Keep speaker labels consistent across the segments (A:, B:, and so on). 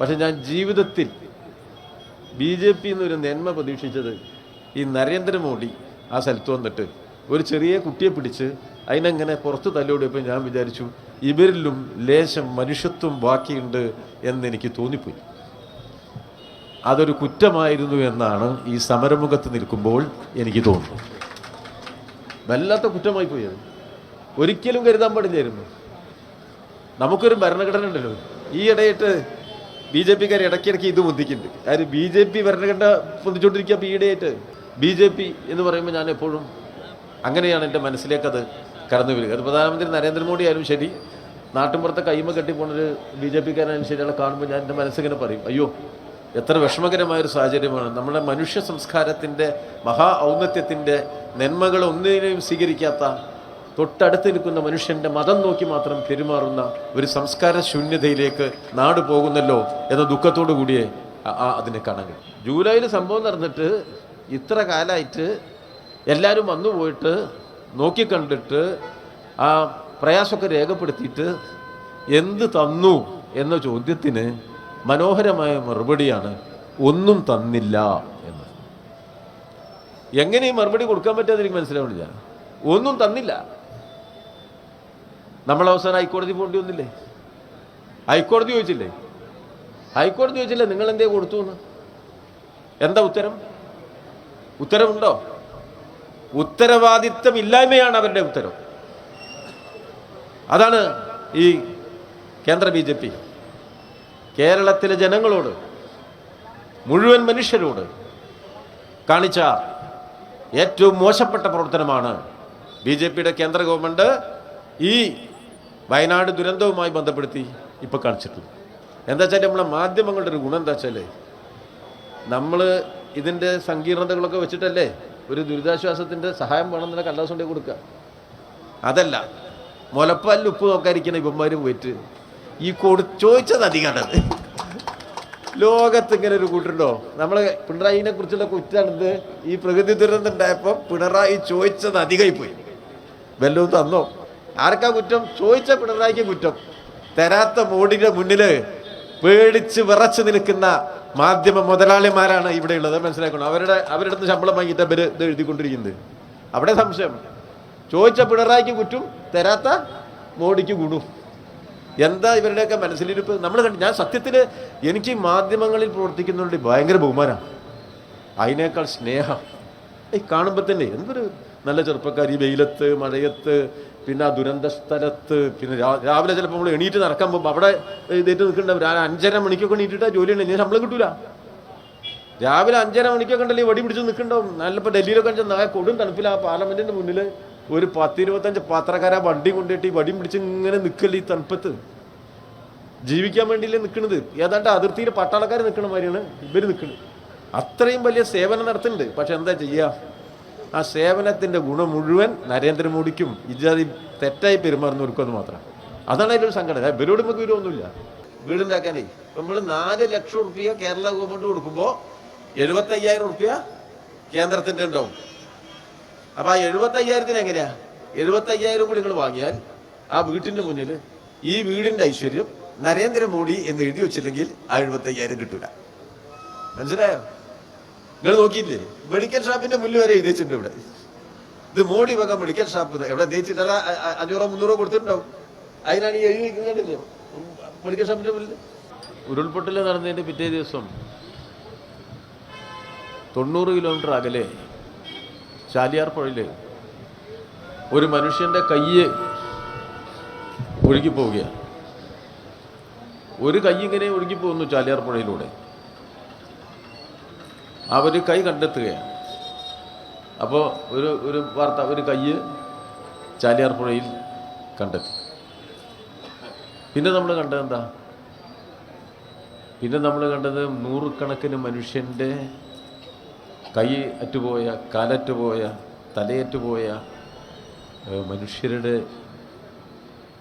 A: പക്ഷെ ഞാൻ ജീവിതത്തിൽ BJP എന്നൊരു നന്മ പ്രതീക്ഷിച്ചത് ഈ നരേന്ദ്രമോദി ആ സ്ഥലത്ത് വന്നിട്ട് ഒരു ചെറിയ കുട്ടിയെ പിടിച്ച് അതിനെങ്ങനെ പുറത്ത് തല്ലോടിയപ്പോൾ ഞാൻ വിചാരിച്ചു ഇവരിലും ലേശം മനുഷ്യത്വം ബാക്കിയുണ്ട് എന്നെനിക്ക് തോന്നിപ്പോയി. അതൊരു കുറ്റമായിരുന്നു എന്നാണ് ഈ സമരമുഖത്ത് നിൽക്കുമ്പോൾ എനിക്ക് തോന്നുന്നു. വല്ലാത്ത കുറ്റമായി പോയത് ഒരിക്കലും കരുതാൻ പാടില്ലായിരുന്നു. നമുക്കൊരു ഭരണഘടന ഉണ്ടല്ലോ. ഈ ഇടയിട്ട് BJPക്കാർ ഇടയ്ക്കിടയ്ക്ക് ഇത് പൊന്തിക്കുന്നുണ്ട്. ആര് BJP ഭരണഘടന പൊന്തിച്ചുകൊണ്ടിരിക്കുക. അപ്പോൾ ഈയിടെയായിട്ട് BJP എന്ന് പറയുമ്പോൾ ഞാൻ എപ്പോഴും അങ്ങനെയാണ് എൻ്റെ മനസ്സിലേക്ക് അത് കടന്നു വരിക. അത് പ്രധാനമന്ത്രി നരേന്ദ്രമോദി ആയാലും ശരി, നാട്ടിൻപുറത്തെ കൈമ കെട്ടിപ്പോണൊരു BJPക്കാരായാലും ശരി, അയാളെ കാണുമ്പോൾ ഞാൻ എൻ്റെ മനസ്സിങ്ങനെ പറയും, അയ്യോ എത്ര വിഷമകരമായൊരു സാഹചര്യമാണ്. നമ്മുടെ മനുഷ്യ സംസ്കാരത്തിൻ്റെ മഹാ ഔന്നത്യത്തിൻ്റെ നന്മകൾ ഒന്നിനെയും സ്വീകരിക്കാത്ത, തൊട്ടടുത്ത് നിൽക്കുന്ന മനുഷ്യൻ്റെ മതം നോക്കി മാത്രം പെരുമാറുന്ന ഒരു സംസ്കാര ശൂന്യതയിലേക്ക് നാട് പോകുന്നല്ലോ എന്ന ദുഃഖത്തോടു കൂടിയേ അതിനെ കാണാൻ കഴിയും. ജൂലൈയിൽ സംഭവം നടന്നിട്ട് ഇത്ര കാലമായിട്ട് എല്ലാവരും വന്നു പോയിട്ട് നോക്കിക്കണ്ടിട്ട് ആ പ്രയാസമൊക്കെ രേഖപ്പെടുത്തിയിട്ട് എന്ത് തന്നു എന്ന ചോദ്യത്തിന് മനോഹരമായ മറുപടിയാണ് ഒന്നും തന്നില്ല എന്ന്. എങ്ങനെ ഈ മറുപടി കൊടുക്കാൻ പറ്റാതെ എനിക്ക് മനസ്സിലാവുന്നില്ല. ഒന്നും തന്നില്ല. നമ്മളവസാനം ഹൈക്കോടതി പോകേണ്ടി വന്നില്ലേ? ഹൈക്കോടതി ചോദിച്ചില്ലേ? ഹൈക്കോടതി ചോദിച്ചില്ലേ നിങ്ങൾ എന്തേ കൊടുത്തു എന്ന്? എന്താ ഉത്തരം? ഉത്തരവുണ്ടോ? ഉത്തരവാദിത്തമില്ലായ്മയാണ് അവരുടെ ഉത്തരം. അതാണ് ഈ കേന്ദ്ര BJP കേരളത്തിലെ ജനങ്ങളോട്, മുഴുവൻ മനുഷ്യരോട് കാണിച്ച ഏറ്റവും മോശപ്പെട്ട പ്രവർത്തനമാണ് BJPയുടെ കേന്ദ്ര ഗവൺമെൻറ് ഈ വയനാട് ദുരന്തവുമായി ബന്ധപ്പെടുത്തി ഇപ്പോൾ കാണിച്ചിട്ടുള്ളത്. എന്താ വെച്ചാൽ നമ്മളെ മാധ്യമങ്ങളുടെ ഒരു ഗുണം എന്താ വെച്ചാൽ നമ്മൾ ഇതിൻ്റെ സങ്കീർണതകളൊക്കെ വെച്ചിട്ടല്ലേ ഒരു ദുരിതാശ്വാസത്തിൻ്റെ സഹായം വേണമെന്നുള്ള കടലാസ് കൊണ്ടേ കൊടുക്കുക. അതല്ല, മുലപ്പാലിൽ ഉപ്പ് നോക്കാതിരിക്കുന്ന ഇവന്മാർ പോയിട്ട് ഈ ചോദിച്ചത് അധികമാണത്. ലോകത്ത് ഇങ്ങനെ ഒരു കൂട്ടുണ്ടോ? നമ്മളെ പിണറായിനെ കുറിച്ചുള്ള കുറ്റാണിത്. ഈ പ്രകൃതി ദുരന്തം ഉണ്ടായപ്പോൾ പിണറായി ചോദിച്ചത് അധികമായി പോയി. വല്ലതും തന്നോ? ആർക്കാ കുറ്റം? ചോദിച്ച പിണറായിക്ക് കുറ്റം. തരാത്ത മോഡിയുടെ മുന്നിൽ പേടിച്ച് വിറച്ച് നിൽക്കുന്ന മാധ്യമ മുതലാളിമാരാണ് ഇവിടെ ഉള്ളത്. മനസ്സിലാക്കണം. അവരുടെ അടുത്ത് ശമ്പളം വാങ്ങിയിട്ട് അവർ ഇത് എഴുതിക്കൊണ്ടിരിക്കുന്നത്. അവിടെ സംശയം. ചോദിച്ച പിണറായിക്ക് കുറ്റും, തരാത്ത മോഡിക്ക് ഗുണവും. എന്താ ഇവരുടെയൊക്കെ മനസ്സിലിരിപ്പ്? നമ്മൾ ഞാൻ സത്യത്തിൽ എനിക്ക് മാധ്യമങ്ങളിൽ പ്രവർത്തിക്കുന്നവരുടെ ഭയങ്കര ബഹുമാനമാണ്. അതിനേക്കാൾ സ്നേഹം. ഈ കാണുമ്പോൾ തന്നെ എന്തൊരു നല്ല ചെറുപ്പക്കാർ. ഈ വെയിലത്ത്, മഴയത്ത്, പിന്നെ ആ ദുരന്ത സ്ഥലത്ത്, പിന്നെ രാവിലെ ചിലപ്പോൾ നമ്മൾ എണീറ്റ് നടക്കാൻ പോകുമ്പോൾ അവിടെ ഇതേറ്റ് നിൽക്കണ്ടാവും. 5:30 മണിക്കൊക്കെ എണീറ്റിട്ടാ ജോലി ഉണ്ടെങ്കിൽ ശമ്പളം കിട്ടൂല. രാവിലെ 5:30 മണിക്കൊക്കെ ഉണ്ടല്ലേ വടി പിടിച്ച് നിൽക്കണ്ടാവും. നല്ലപ്പോൾ ഡൽഹിയിലൊക്കെ കൊടും തണുപ്പിൽ ആ പാർലമെന്റിന്റെ മുന്നിൽ ഒരു 10-25 പത്രക്കാരാ വണ്ടി കൊണ്ടിട്ട് ഈ വടിയും പിടിച്ച് ഇങ്ങനെ നിൽക്കല്ലേ ഈ തണുപ്പത്ത്. ജീവിക്കാൻ വേണ്ടിയില്ലേ നിൽക്കുന്നത്. ഏതാണ്ട് അതിർത്തിയിൽ പട്ടാളക്കാർ നിൽക്കണ മാതിരിയാണ് ഇവർ നിൽക്കുന്നത്. അത്രയും വലിയ സേവനം നടത്തുന്നുണ്ട്. പക്ഷെ എന്താ ചെയ്യുക? ആ സേവനത്തിൻ്റെ ഗുണം മുഴുവൻ നരേന്ദ്രമോദിക്കും ഇജാതി തെറ്റായി പെരുമാറുന്നവർക്കും അത് മാത്രം. അതാണ് അതിലൊരു സംഘടന. ഇവരോട് നമുക്ക് വിവരമൊന്നുമില്ല. വീടുണ്ടാക്കാനേ നമ്മൾ 4 ലക്ഷം റുപ്യ കേരള ഗവൺമെന്റ് കൊടുക്കുമ്പോൾ 75,000 റുപ്യ കേന്ദ്രത്തിൻ്റെ ഉണ്ടാവും. അപ്പൊ ആ 75,000 എങ്ങനെയാ? 75,000 കൂടി നിങ്ങൾ വാങ്ങിയാൽ ആ വീട്ടിന്റെ മുന്നിൽ ഈ വീടിന്റെ ഐശ്വര്യം നരേന്ദ്രമോദി എന്ന് എഴുതി വെച്ചില്ലെങ്കിൽ ആ 75,000 കിട്ടൂല. മനസ്സിലായോ? നിങ്ങൾ നോക്കിയില്ലേ? മെഡിക്കൽ ഷോപ്പിന്റെ മുന്നിൽ വരെ എഴുതി വെച്ചിട്ടുണ്ട്. ഇവിടെ ഇത് മോഡി വക മെഡിക്കൽ ഷോപ്പ്. എവിടെ എഴുതിച്ചിട്ട് 500-300 കൊടുത്തിട്ടുണ്ടാവും. അതിനാണ് ഈ എഴുതി വെക്കുന്നില്ലേ മെഡിക്കൽ ഷോപ്പിന്റെ മുന്നിൽ. ഉരുൾപൊട്ടൽ നടന്നതിന്റെ പിറ്റേ ദിവസം 90 കിലോമീറ്റർ അകലെ ചാലിയാർ പുഴയിൽ ഒരു മനുഷ്യന്റെ കയ്യ് ഒഴുകിപ്പോവുകയാണ്. ഒരു കൈ ഇങ്ങനെ ഒഴുകിപ്പോകുന്നു ചാലിയാർ പുഴയിലൂടെ. അവർ കൈ കണ്ടെത്തുകയാണ്. അപ്പോൾ ഒരു വാർത്ത, ഒരു കയ്യ് ചാലിയാർ പുഴയിൽ കണ്ടെത്തി. പിന്നെ നമ്മൾ കണ്ടത് എന്താ? പിന്നെ നമ്മൾ കണ്ടത് നൂറുകണക്കിന് മനുഷ്യൻ്റെ കൈ അറ്റുപോയ, കാലറ്റുപോയ, തലയറ്റുപോയ മനുഷ്യരുടെ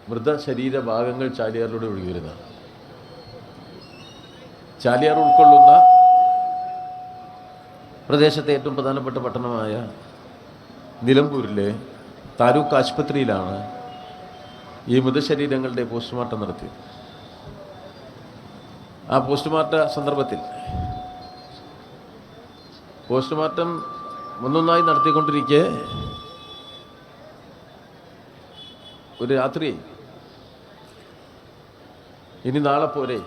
A: മൃതശരീര ഭാഗങ്ങൾ ചാലിയാറിലൂടെ ഒഴുകി വരുന്നതാണ്. ചാലിയാർ ഉൾക്കൊള്ളുന്ന പ്രദേശത്തെ ഏറ്റവും പ്രധാനപ്പെട്ട പട്ടണമായ നിലമ്പൂരിലെ താലൂക്ക് ആശുപത്രിയിലാണ് ഈ മൃതശരീരങ്ങളുടെ പോസ്റ്റ്മോർട്ടം നടത്തിയത്. ആ പോസ്റ്റ്മോർട്ടം ഒന്നൊന്നായി നടത്തിക്കൊണ്ടിരിക്കെ ഒരു രാത്രി ഇനി നാളെ പോരെ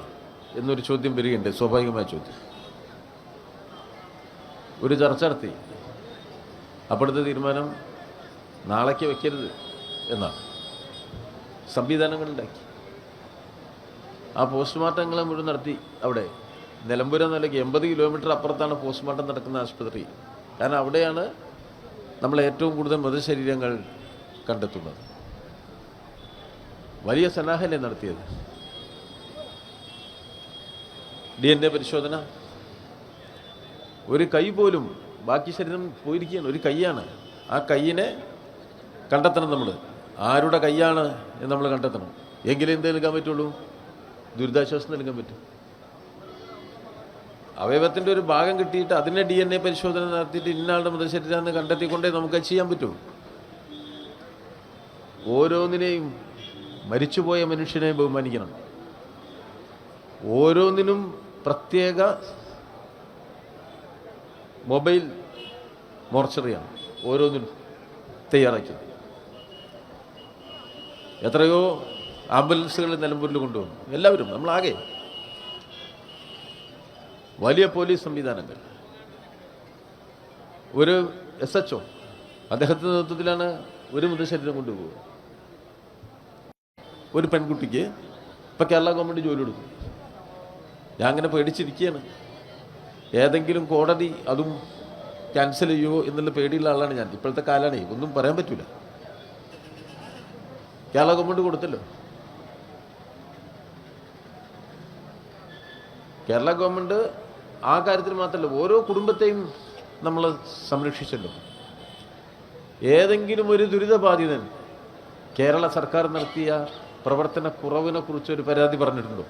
A: എന്നൊരു ചോദ്യം വരികയുണ്ട്, സ്വാഭാവികമായ ചോദ്യം. ഒരു ചർച്ച നടത്തി. അപ്പോഴത്തെ തീരുമാനം നാളേക്ക് വെക്കരുത് എന്നാണ്. സംവിധാനങ്ങളുണ്ടാക്കി ആ പോസ്റ്റ്മോർട്ടങ്ങളെ മുഴുവൻ നടത്തി. അവിടെ നിലമ്പൂർ നിലയ്ക്ക് 80 കിലോമീറ്റർ അപ്പുറത്താണ് പോസ്റ്റ്മോർട്ടം നടക്കുന്ന ആശുപത്രി. കാരണം അവിടെയാണ് നമ്മൾ ഏറ്റവും കൂടുതൽ മൃതശരീരങ്ങൾ കണ്ടെത്തുന്നത്. വലിയ സന്നാഹല്ലേ നടത്തിയത്. DNA പരിശോധന. ഒരു കൈ പോലും, ബാക്കി ശരീരം പോയിരിക്കുകയാണ്, ഒരു കൈയാണ്. ആ കൈയിനെ കണ്ടെത്തണം. നമ്മൾ ആരുടെ കൈയാണ് എന്ന് നമ്മൾ കണ്ടെത്തണം. എങ്കിലേ എന്ത് നൽകാൻ പറ്റുള്ളൂ? ദുരിതാശ്വാസം നൽകാൻ പറ്റും. അവയവത്തിൻ്റെ ഒരു ഭാഗം കിട്ടിയിട്ട് അതിനെ DNA പരിശോധന നടത്തിയിട്ട് ഇന്നാളുടെ മൃതശരീരമെന്ന് കണ്ടെത്തിക്കൊണ്ടേ നമുക്ക് ചെയ്യാൻ പറ്റൂ. ഓരോന്നിനെയും, മരിച്ചുപോയ മനുഷ്യനെ ബഹുമാനിക്കണം. ഓരോന്നിനും പ്രത്യേക മൊബൈൽ മോർച്ചറിയാണ് ഓരോന്നിനും തയ്യാറാക്കിയത്. എത്രയോ ആംബുലൻസുകൾ നിലമ്പൂരിൽ കൊണ്ടുവന്നു. എല്ലാവരും, നമ്മളാകെ വലിയ പോലീസ് സംവിധാനങ്ങൾ. ഒരു SHO അദ്ദേഹത്തിൻ്റെ നേതൃത്വത്തിലാണ് ഒരു മൃതശരീരം കൊണ്ടുപോകുക. ഒരു പെൺകുട്ടിക്ക് ഇപ്പം കേരള ഗവൺമെൻറ് ജോലി കൊടുക്കും. ഞാൻ അങ്ങനെ പേടിച്ചിരിക്കുകയാണ്. ഏതെങ്കിലും കോടതി അതും ക്യാൻസൽ ചെയ്യുമോ എന്നുള്ള പേടിയുള്ള ആളാണ് ഞാൻ. ഇപ്പോഴത്തെ കാലമാണ്, ഒന്നും പറയാൻ പറ്റില്ല. കേരള ഗവൺമെൻറ് കൊടുത്തല്ലോ. കേരള ഗവൺമെൻറ് ആ കാര്യത്തിൽ മാത്രമല്ല, ഓരോ കുടുംബത്തെയും നമ്മൾ സംരക്ഷിച്ചല്ലോ. ഏതെങ്കിലും ഒരു ദുരിതബാധിതൻ കേരള സർക്കാർ നടത്തിയ പ്രവർത്തന കുറവിനെ കുറിച്ച് ഒരു പരാതി പറഞ്ഞിട്ടുണ്ടോ?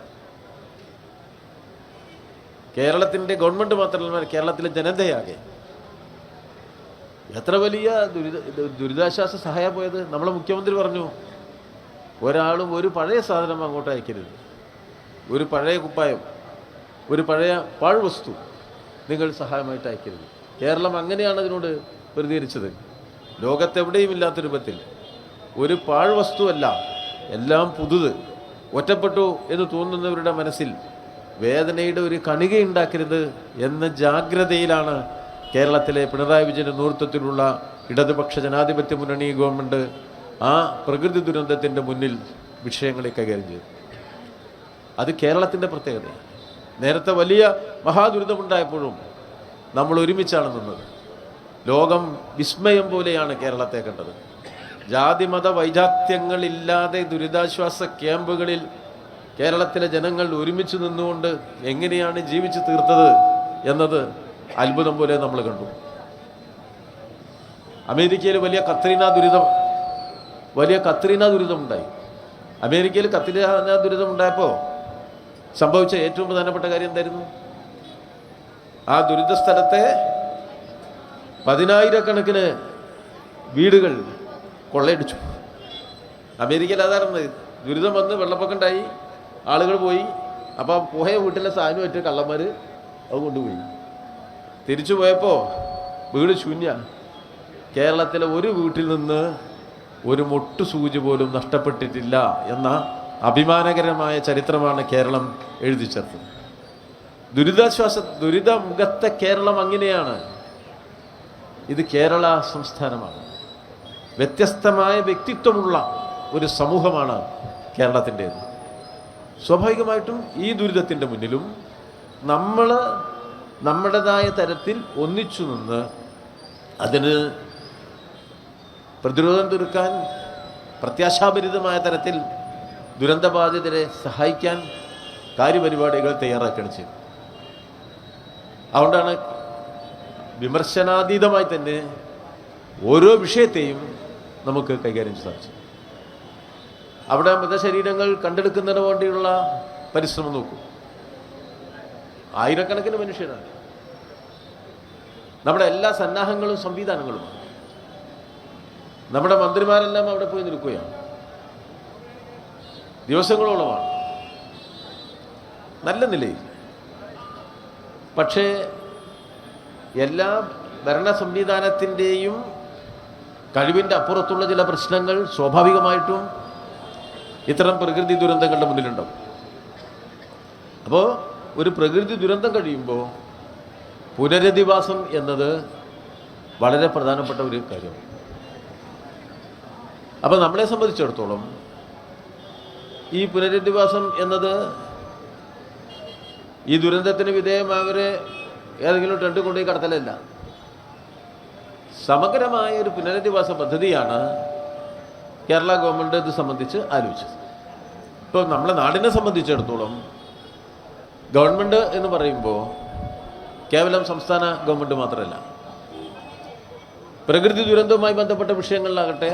A: കേരളത്തിൻ്റെ ഗവൺമെൻറ് മാത്രമല്ല, കേരളത്തിലെ ജനതയാകെ എത്ര വലിയ ദുരിതാശ്വാസ സഹായം പോയത്. നമ്മളെ മുഖ്യമന്ത്രി പറഞ്ഞു, ഒരാളും ഒരു പഴയ സാധനം അങ്ങോട്ട് അയക്കരുത്. ഒരു പഴയ കുപ്പായം, ഒരു പഴയ പാഴ്വസ്തു നിങ്ങൾ സഹായമായിട്ട് അയക്കരുത്. കേരളം അങ്ങനെയാണ് അതിനോട് പ്രതികരിച്ചത്. ലോകത്തെവിടെയും ഇല്ലാത്ത രൂപത്തിൽ ഒരു പാഴ്വസ്തുവല്ല, എല്ലാം പുതുത്. ഒറ്റപ്പെട്ടു എന്ന് തോന്നുന്നവരുടെ മനസ്സിൽ വേദനയുടെ ഒരു കണികയുണ്ടാക്കരുത് എന്ന ജാഗ്രതയിലാണ് കേരളത്തിലെ പിണറായി വിജയൻ്റെ നേതൃത്വത്തിലുള്ള ഇടതുപക്ഷ ജനാധിപത്യ മുന്നണി ഗവൺമെൻറ് ആ പ്രകൃതി ദുരന്തത്തിൻ്റെ മുന്നിൽ വിഷയങ്ങളെ കൈകാര്യം ചെയ്തു. അത് കേരളത്തിൻ്റെ പ്രത്യേകതയാണ്. നേരത്തെ വലിയ മഹാദുരിതമുണ്ടായപ്പോഴും നമ്മൾ ഒരുമിച്ചാണ് നിന്നത്. ലോകം വിസ്മയം പോലെയാണ് കേരളത്തെ കണ്ടത്. ജാതിമത വൈജാത്യങ്ങളില്ലാതെ ദുരിതാശ്വാസ ക്യാമ്പുകളിൽ കേരളത്തിലെ ജനങ്ങൾ ഒരുമിച്ച് നിന്നുകൊണ്ട് എങ്ങനെയാണ് ജീവിച്ചു തീർത്തത് എന്നത് അത്ഭുതം പോലെ നമ്മൾ കണ്ടു. അമേരിക്കയിൽ വലിയ കത്രീന ദുരിതമുണ്ടായി. അമേരിക്കയിൽ കത്രീന ദുരിതമുണ്ടായപ്പോൾ സംഭവിച്ച ഏറ്റവും പ്രധാനപ്പെട്ട കാര്യം എന്തായിരുന്നു? ആ ദുരിത സ്ഥലത്തെ 10,000-കണക്കിന് വീടുകൾ കൊള്ളയടിച്ചു. അമേരിക്കയിൽ അതായിരുന്നു. ദുരിതം വന്ന് വെള്ളപ്പൊക്കം ഉണ്ടായി, ആളുകൾ പോയി. അപ്പോൾ പോയ വീട്ടിലെ സാധനമായിട്ട് കള്ളന്മാർ അത് കൊണ്ടുപോയി. തിരിച്ചു പോയപ്പോൾ വീട് ശൂന്യ. കേരളത്തിലെ ഒരു വീട്ടിൽ നിന്ന് ഒരു മൊട്ടു സൂചി പോലും നഷ്ടപ്പെട്ടിട്ടില്ല എന്ന അഭിമാനകരമായ ചരിത്രമാണ് കേരളം എഴുതി ചേർത്തത്. ദുരിതമുഖത്തെ കേരളം അങ്ങനെയാണ്. ഇത് കേരള സംസ്ഥാനമാണ്. വ്യത്യസ്തമായ വ്യക്തിത്വമുള്ള ഒരു സമൂഹമാണ് കേരളത്തിൻ്റേത്. സ്വാഭാവികമായിട്ടും ഈ ദുരിതത്തിൻ്റെ മുന്നിലും നമ്മൾ നമ്മുടേതായ തരത്തിൽ ഒന്നിച്ചു നിന്ന് അതിന് പ്രതിരോധം തീർക്കാൻ പ്രത്യാശാഭരിതമായ തരത്തിൽ ദുരന്തബാധിതരെ സഹായിക്കാൻ കാര്യപരിപാടികൾ തയ്യാറാക്കുകയാണ് ചെയ്തത്. അതുകൊണ്ടാണ് വിമർശനാതീതമായി തന്നെ ഓരോ വിഷയത്തെയും നമുക്ക് കൈകാര്യം ചെയ്യാൻ സാധിച്ചു. അവിടെ മൃതശരീരങ്ങൾ കണ്ടെടുക്കുന്നതിന് വേണ്ടിയുള്ള പരിശ്രമം നോക്കൂ. ആയിരക്കണക്കിന് മനുഷ്യരാണ്. നമ്മുടെ എല്ലാ സന്നാഹങ്ങളും സംവിധാനങ്ങളുമാണ്. നമ്മുടെ മന്ത്രിമാരെല്ലാം അവിടെ പോയി നിൽക്കുകയാണ്. ദിവസങ്ങളോളമാണ്. നല്ല നിലയിൽ പക്ഷേ എല്ലാ ഭരണ സംവിധാനത്തിൻ്റെയും കഴിവിൻ്റെ അപ്പുറത്തുള്ള ചില പ്രശ്നങ്ങൾ സ്വാഭാവികമായിട്ടും ഇത്തരം പ്രകൃതി ദുരന്തങ്ങളുടെ മുന്നിലുണ്ടാവും. അപ്പോൾ ഒരു പ്രകൃതി ദുരന്തം കഴിയുമ്പോൾ പുനരധിവാസം എന്നത് വളരെ പ്രധാനപ്പെട്ട ഒരു കാര്യമാണ്. അപ്പോൾ നമ്മളെ സംബന്ധിച്ചിടത്തോളം ഈ പുനരധിവാസം എന്നത് ഈ ദുരന്തത്തിന് വിധേയമായവരെ ഏതെങ്കിലും ടെൻറ്റ് കൊണ്ടുപോയി കടത്തലല്ല. സമഗ്രമായ ഒരു പുനരധിവാസ പദ്ധതിയാണ് കേരള ഗവൺമെൻറ് ഇത് സംബന്ധിച്ച് ആലോചിച്ചത്. ഇപ്പോൾ നമ്മളെ നാടിനെ സംബന്ധിച്ചിടത്തോളം ഗവൺമെൻറ് എന്ന് പറയുമ്പോൾ കേവലം സംസ്ഥാന ഗവൺമെൻറ് മാത്രമല്ല, പ്രകൃതി ദുരന്തവുമായി ബന്ധപ്പെട്ട വിഷയങ്ങളിലാകട്ടെ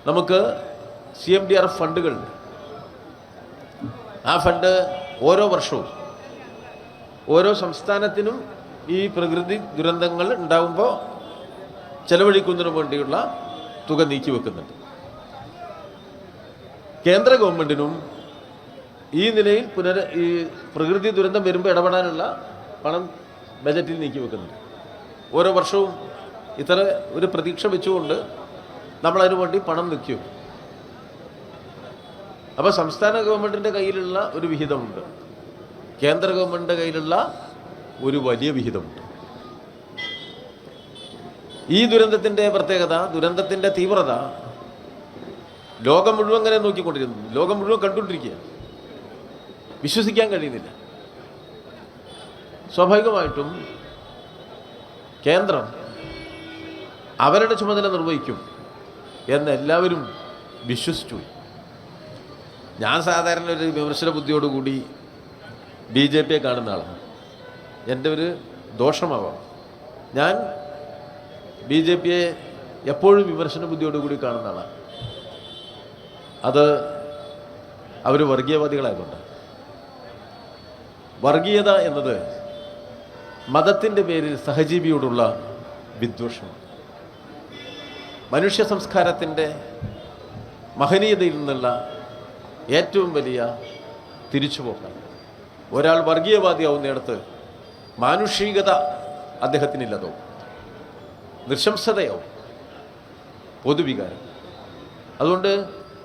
A: നമുക്ക് CMDRF ഫണ്ടുകളുണ്ട്. ആ ഫണ്ട് ഓരോ വർഷവും ഓരോ സംസ്ഥാനത്തിനും ഈ പ്രകൃതി ദുരന്തങ്ങൾ ഉണ്ടാകുമ്പോൾ ചെലവഴിക്കുന്നതിന് വേണ്ടിയുള്ള തുക നീക്കിവെക്കുന്നുണ്ട്. കേന്ദ്ര ഗവൺമെൻറ്റിനും ഈ നിലയിൽ ഈ പ്രകൃതി ദുരന്തം വരുമ്പോൾ ഇടപെടാനുള്ള പണം ബജറ്റിൽ നീക്കിവെക്കുന്നുണ്ട്. ഓരോ വർഷവും ഇത്ര ഒരു പ്രതീക്ഷ വെച്ചുകൊണ്ട് നമ്മളതിനു വേണ്ടി പണം നീക്കിവെക്കും. അപ്പോൾ സംസ്ഥാന ഗവൺമെൻറ്റിൻ്റെ കയ്യിലുള്ള ഒരു വിഹിതമുണ്ട്, കേന്ദ്ര ഗവൺമെൻറ്റിൻ്റെ കയ്യിലുള്ള ഒരു വലിയ വിഹിതമുണ്ട്. ഈ ദുരന്തത്തിൻ്റെ പ്രത്യേകത, ദുരന്തത്തിൻ്റെ തീവ്രത ലോകം മുഴുവൻ അങ്ങനെ നോക്കിക്കൊണ്ടിരുന്നു, ലോകം മുഴുവൻ കണ്ടുകൊണ്ടിരിക്കുക, വിശ്വസിക്കാൻ കഴിയുന്നില്ല. സ്വാഭാവികമായിട്ടും കേന്ദ്രം അവരുടെ ചുമതല നിർവഹിക്കും എന്നെല്ലാവരും വിശ്വസിച്ചു. ഞാൻ സാധാരണ ഒരു വിമർശന ബുദ്ധിയോടുകൂടി BJPയെ കാണുന്ന ആളാണ്. എൻ്റെ ഒരു ദോഷമാവാം, ഞാൻ BJPയെ എപ്പോഴും വിമർശന ബുദ്ധിയോടുകൂടി കാണുന്ന ആളാണ്. അത് അവർ വർഗീയവാദികളായതുകൊണ്ട്. വർഗീയത എന്നത് മതത്തിൻ്റെ പേരിൽ സഹജീവിയോടുള്ള വിദ്വേഷമാണ്. മനുഷ്യ സംസ്കാരത്തിൻ്റെ മഹനീയതയിൽ നിന്നുള്ള ഏറ്റവും വലിയ തിരിച്ചുപോക്കാണ്. ഒരാൾ വർഗീയവാദിയാവുന്നിടത്ത് മാനുഷികത അദ്ദേഹത്തിനില്ലതോ, നിശംസതയാവും, പൊതുവികാരം. അതുകൊണ്ട്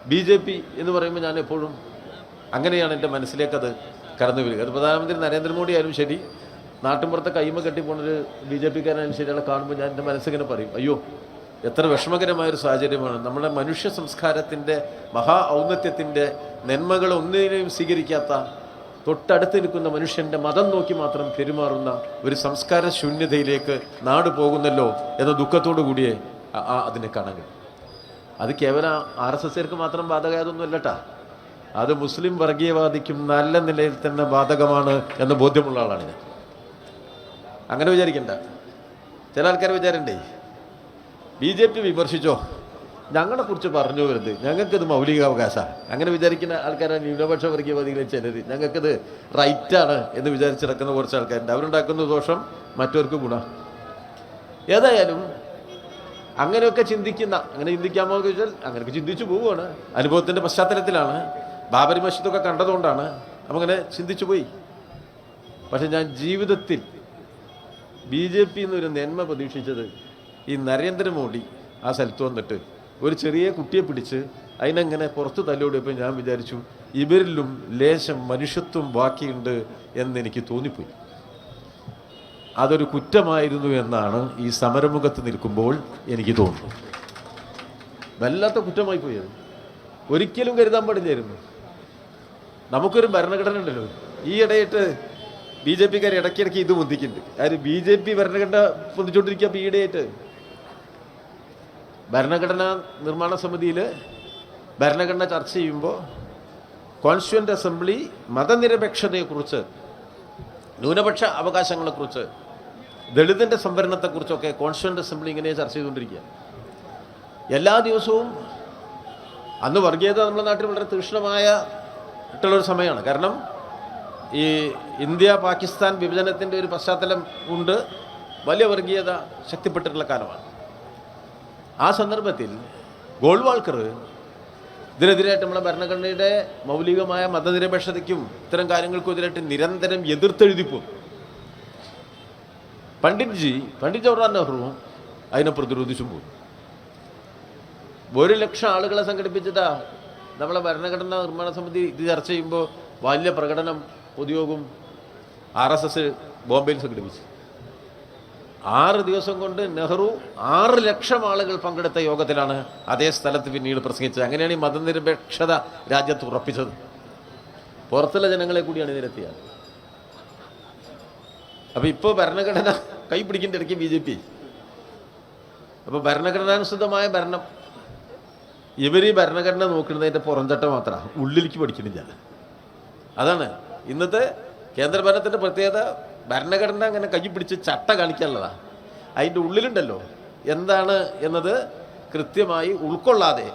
A: BJP എന്ന് പറയുമ്പോൾ ഞാൻ എപ്പോഴും അങ്ങനെയാണ് എൻ്റെ മനസ്സിലേക്കത് കടന്നു വരിക. അത് പ്രധാനമന്ത്രി നരേന്ദ്രമോദി ആയാലും ശരി, നാട്ടിൻപുറത്തെ കൈമ കെട്ടിപ്പോണൊരു BJPക്കാരനായാലും ശരി, അയാളെ കാണുമ്പോൾ ഞാൻ എൻ്റെ മനസ്സിങ്ങനെ പറയും, അയ്യോ എത്ര വിഷമകരമായൊരു സാഹചര്യമാണ്. നമ്മുടെ മനുഷ്യ സംസ്കാരത്തിൻ്റെ മഹാ ഔന്നത്യത്തിൻ്റെ നന്മകൾ ഒന്നിനെയും സ്വീകരിക്കാത്ത, തൊട്ടടുത്ത് നിൽക്കുന്ന മനുഷ്യൻ്റെ മതം നോക്കി മാത്രം പെരുമാറുന്ന ഒരു സംസ്കാര ശൂന്യതയിലേക്ക് നാട് പോകുന്നല്ലോ എന്ന ദുഃഖത്തോടു കൂടിയേ അതിനെ കാണാൻ. അത് കേവലം RSSകാർക്ക് മാത്രം ബാധകമായതൊന്നുമല്ലട്ടാ, അത് മുസ്ലിം വർഗീയവാദിക്കും നല്ല നിലയിൽ തന്നെ ബാധകമാണ് എന്ന് ബോധ്യമുള്ള ആളാണ് ഞാൻ. അങ്ങനെ വിചാരിക്കണ്ട. ചില ആൾക്കാർ വിചാരണ്ടേ BJP വിമർശിച്ചോ, ഞങ്ങളെക്കുറിച്ച് പറഞ്ഞു വരുന്നത് ഞങ്ങൾക്കിത് മൗലികാവകാശമാണ്, അങ്ങനെ വിചാരിക്കുന്ന ആൾക്കാരാണ് ന്യൂനപക്ഷ വർഗീയവാദികളിൽ ചിലർ. ഞങ്ങൾക്കിത് റൈറ്റാണ് എന്ന് വിചാരിച്ചിടക്കുന്ന കുറച്ച് ആൾക്കാരുണ്ട്. അവരുണ്ടാക്കുന്ന ദോഷം മറ്റവർക്ക് ഗുണം. ഏതായാലും അങ്ങനെയൊക്കെ അങ്ങനെ ചിന്തിക്കാമോ എന്ന് ചോദിച്ചാൽ അങ്ങനെയൊക്കെ ചിന്തിച്ചു പോവുകയാണ്. അനുഭവത്തിൻ്റെ പശ്ചാത്തലത്തിലാണ്, ബാബരി മസ്ജിദൊക്കെ കണ്ടതുകൊണ്ടാണ് അങ്ങനെ ചിന്തിച്ചു പോയി. പക്ഷെ ഞാൻ ജീവിതത്തിൽ BJP എന്നൊരു നന്മ പ്രതീക്ഷിച്ചത് ഈ നരേന്ദ്രമോദി ആ സ്ഥലത്ത് വന്നിട്ട് ഒരു ചെറിയ കുട്ടിയെ പിടിച്ച് അതിനങ്ങനെ പുറത്ത് തല്ലോടിയപ്പോൾ ഞാൻ വിചാരിച്ചു ഇവരിലും ലേശം മനുഷ്യത്വം ബാക്കിയുണ്ട് എന്നെനിക്ക് തോന്നിപ്പോയി. അതൊരു കുറ്റമായിരുന്നു എന്നാണ് ഈ സമരമുഖത്ത് നിൽക്കുമ്പോൾ എനിക്ക് തോന്നുന്നു. വല്ലാത്ത കുറ്റമായി പോയത്, ഒരിക്കലും കരുതാൻ പാടില്ലായിരുന്നു. നമുക്കൊരു ഭരണഘടന ഉണ്ടല്ലോ. ഈ ഇടയിട്ട് BJPക്കാർ ഇടയ്ക്കിടയ്ക്ക് ഇത് പൊന്തിക്കുന്നുണ്ട്. ആര് BJP ഭരണഘടന പൊന്തിച്ചോണ്ടിരിക്കുക. അപ്പോൾ ഈയിടെയായിട്ട് ഭരണഘടനാ നിർമ്മാണ സമിതിയിൽ ഭരണഘടന ചർച്ച ചെയ്യുമ്പോൾ കോൺസ്റ്റിറ്റ്യൂവൻ്റ് അസംബ്ലി മതനിരപേക്ഷതയെക്കുറിച്ച്, ന്യൂനപക്ഷ അവകാശങ്ങളെക്കുറിച്ച്, ദളിതൻ്റെ സംവരണത്തെക്കുറിച്ചൊക്കെ കോൺസ്റ്റിറ്റ്യൂവൻ്റ് അസംബ്ലി ഇങ്ങനെ ചർച്ച ചെയ്തുകൊണ്ടിരിക്കുക. എല്ലാ ദിവസവും അന്ന് വർഗീയത നമ്മുടെ നാട്ടിൽ വളരെ തീക്ഷ്ണമായിട്ടുള്ളൊരു സമയമാണ്. കാരണം ഈ ഇന്ത്യ പാകിസ്ഥാൻ വിഭജനത്തിൻ്റെ ഒരു പശ്ചാത്തലം ഉണ്ട്, വലിയ വർഗീയത ശക്തിപ്പെട്ടിട്ടുള്ള കാലമാണ്. ആ സന്ദർഭത്തിൽ ഗോൾവാൾക്കർ ഇതിനെതിരായിട്ട് നമ്മുടെ ഭരണഘടനയുടെ മൗലികമായ മതനിരപേക്ഷതയ്ക്കും ഇത്തരം കാര്യങ്ങൾക്കും എതിരായിട്ട് നിരന്തരം എതിർത്തെഴുതിപ്പോകും. പണ്ഡിറ്റ് ജവഹർലാൽ നെഹ്റുവും അതിനെ പ്രതിരോധിച്ചും പോയി. 1,00,000 ആളുകളെ സംഘടിപ്പിച്ചിട്ടാ നമ്മളെ ഭരണഘടനാ നിർമ്മാണ സമിതി ഇത് ചർച്ച ചെയ്യുമ്പോൾ വലിയ പ്രകടനം പൊതുയോഗം RSS ബോംബെയിൽ സംഘടിപ്പിച്ചു. 6 ദിവസം കൊണ്ട് നെഹ്റു 6,00,000 ആളുകൾ പങ്കെടുത്ത യോഗത്തിലാണ് അതേ സ്ഥലത്ത് പിന്നീട് പ്രസംഗിച്ചത്. അങ്ങനെയാണ് ഈ മതനിരപേക്ഷത രാജ്യത്ത് ഉറപ്പിച്ചത്. പുറത്തുള്ള ജനങ്ങളെ കൂടിയാണ് ഇതിലെത്തിയത്. അപ്പൊ ഇപ്പോൾ ഭരണഘടന കൈ പിടിക്കേണ്ട ഇടയ്ക്ക് BJP. അപ്പൊ ഭരണഘടനാനുസൃതമായ ഭരണം, ഇവര് ഈ ഭരണഘടന നോക്കുന്നതിന്റെ പുറംചട്ട മാത്രമാണ്, ഉള്ളിലേക്ക് പഠിക്കുന്നില്ല. അതാണ് ഇന്നത്തെ കേന്ദ്രഭരണത്തിന്റെ പ്രത്യേകത. ഭരണഘടന അങ്ങനെ കൈ പിടിച്ച് ചട്ട കാണിക്കാനുള്ളതാണ്. അതിൻ്റെ ഉള്ളിലുണ്ടല്ലോ എന്താണ് എന്നത് കൃത്യമായി ഉൾക്കൊള്ളാതെ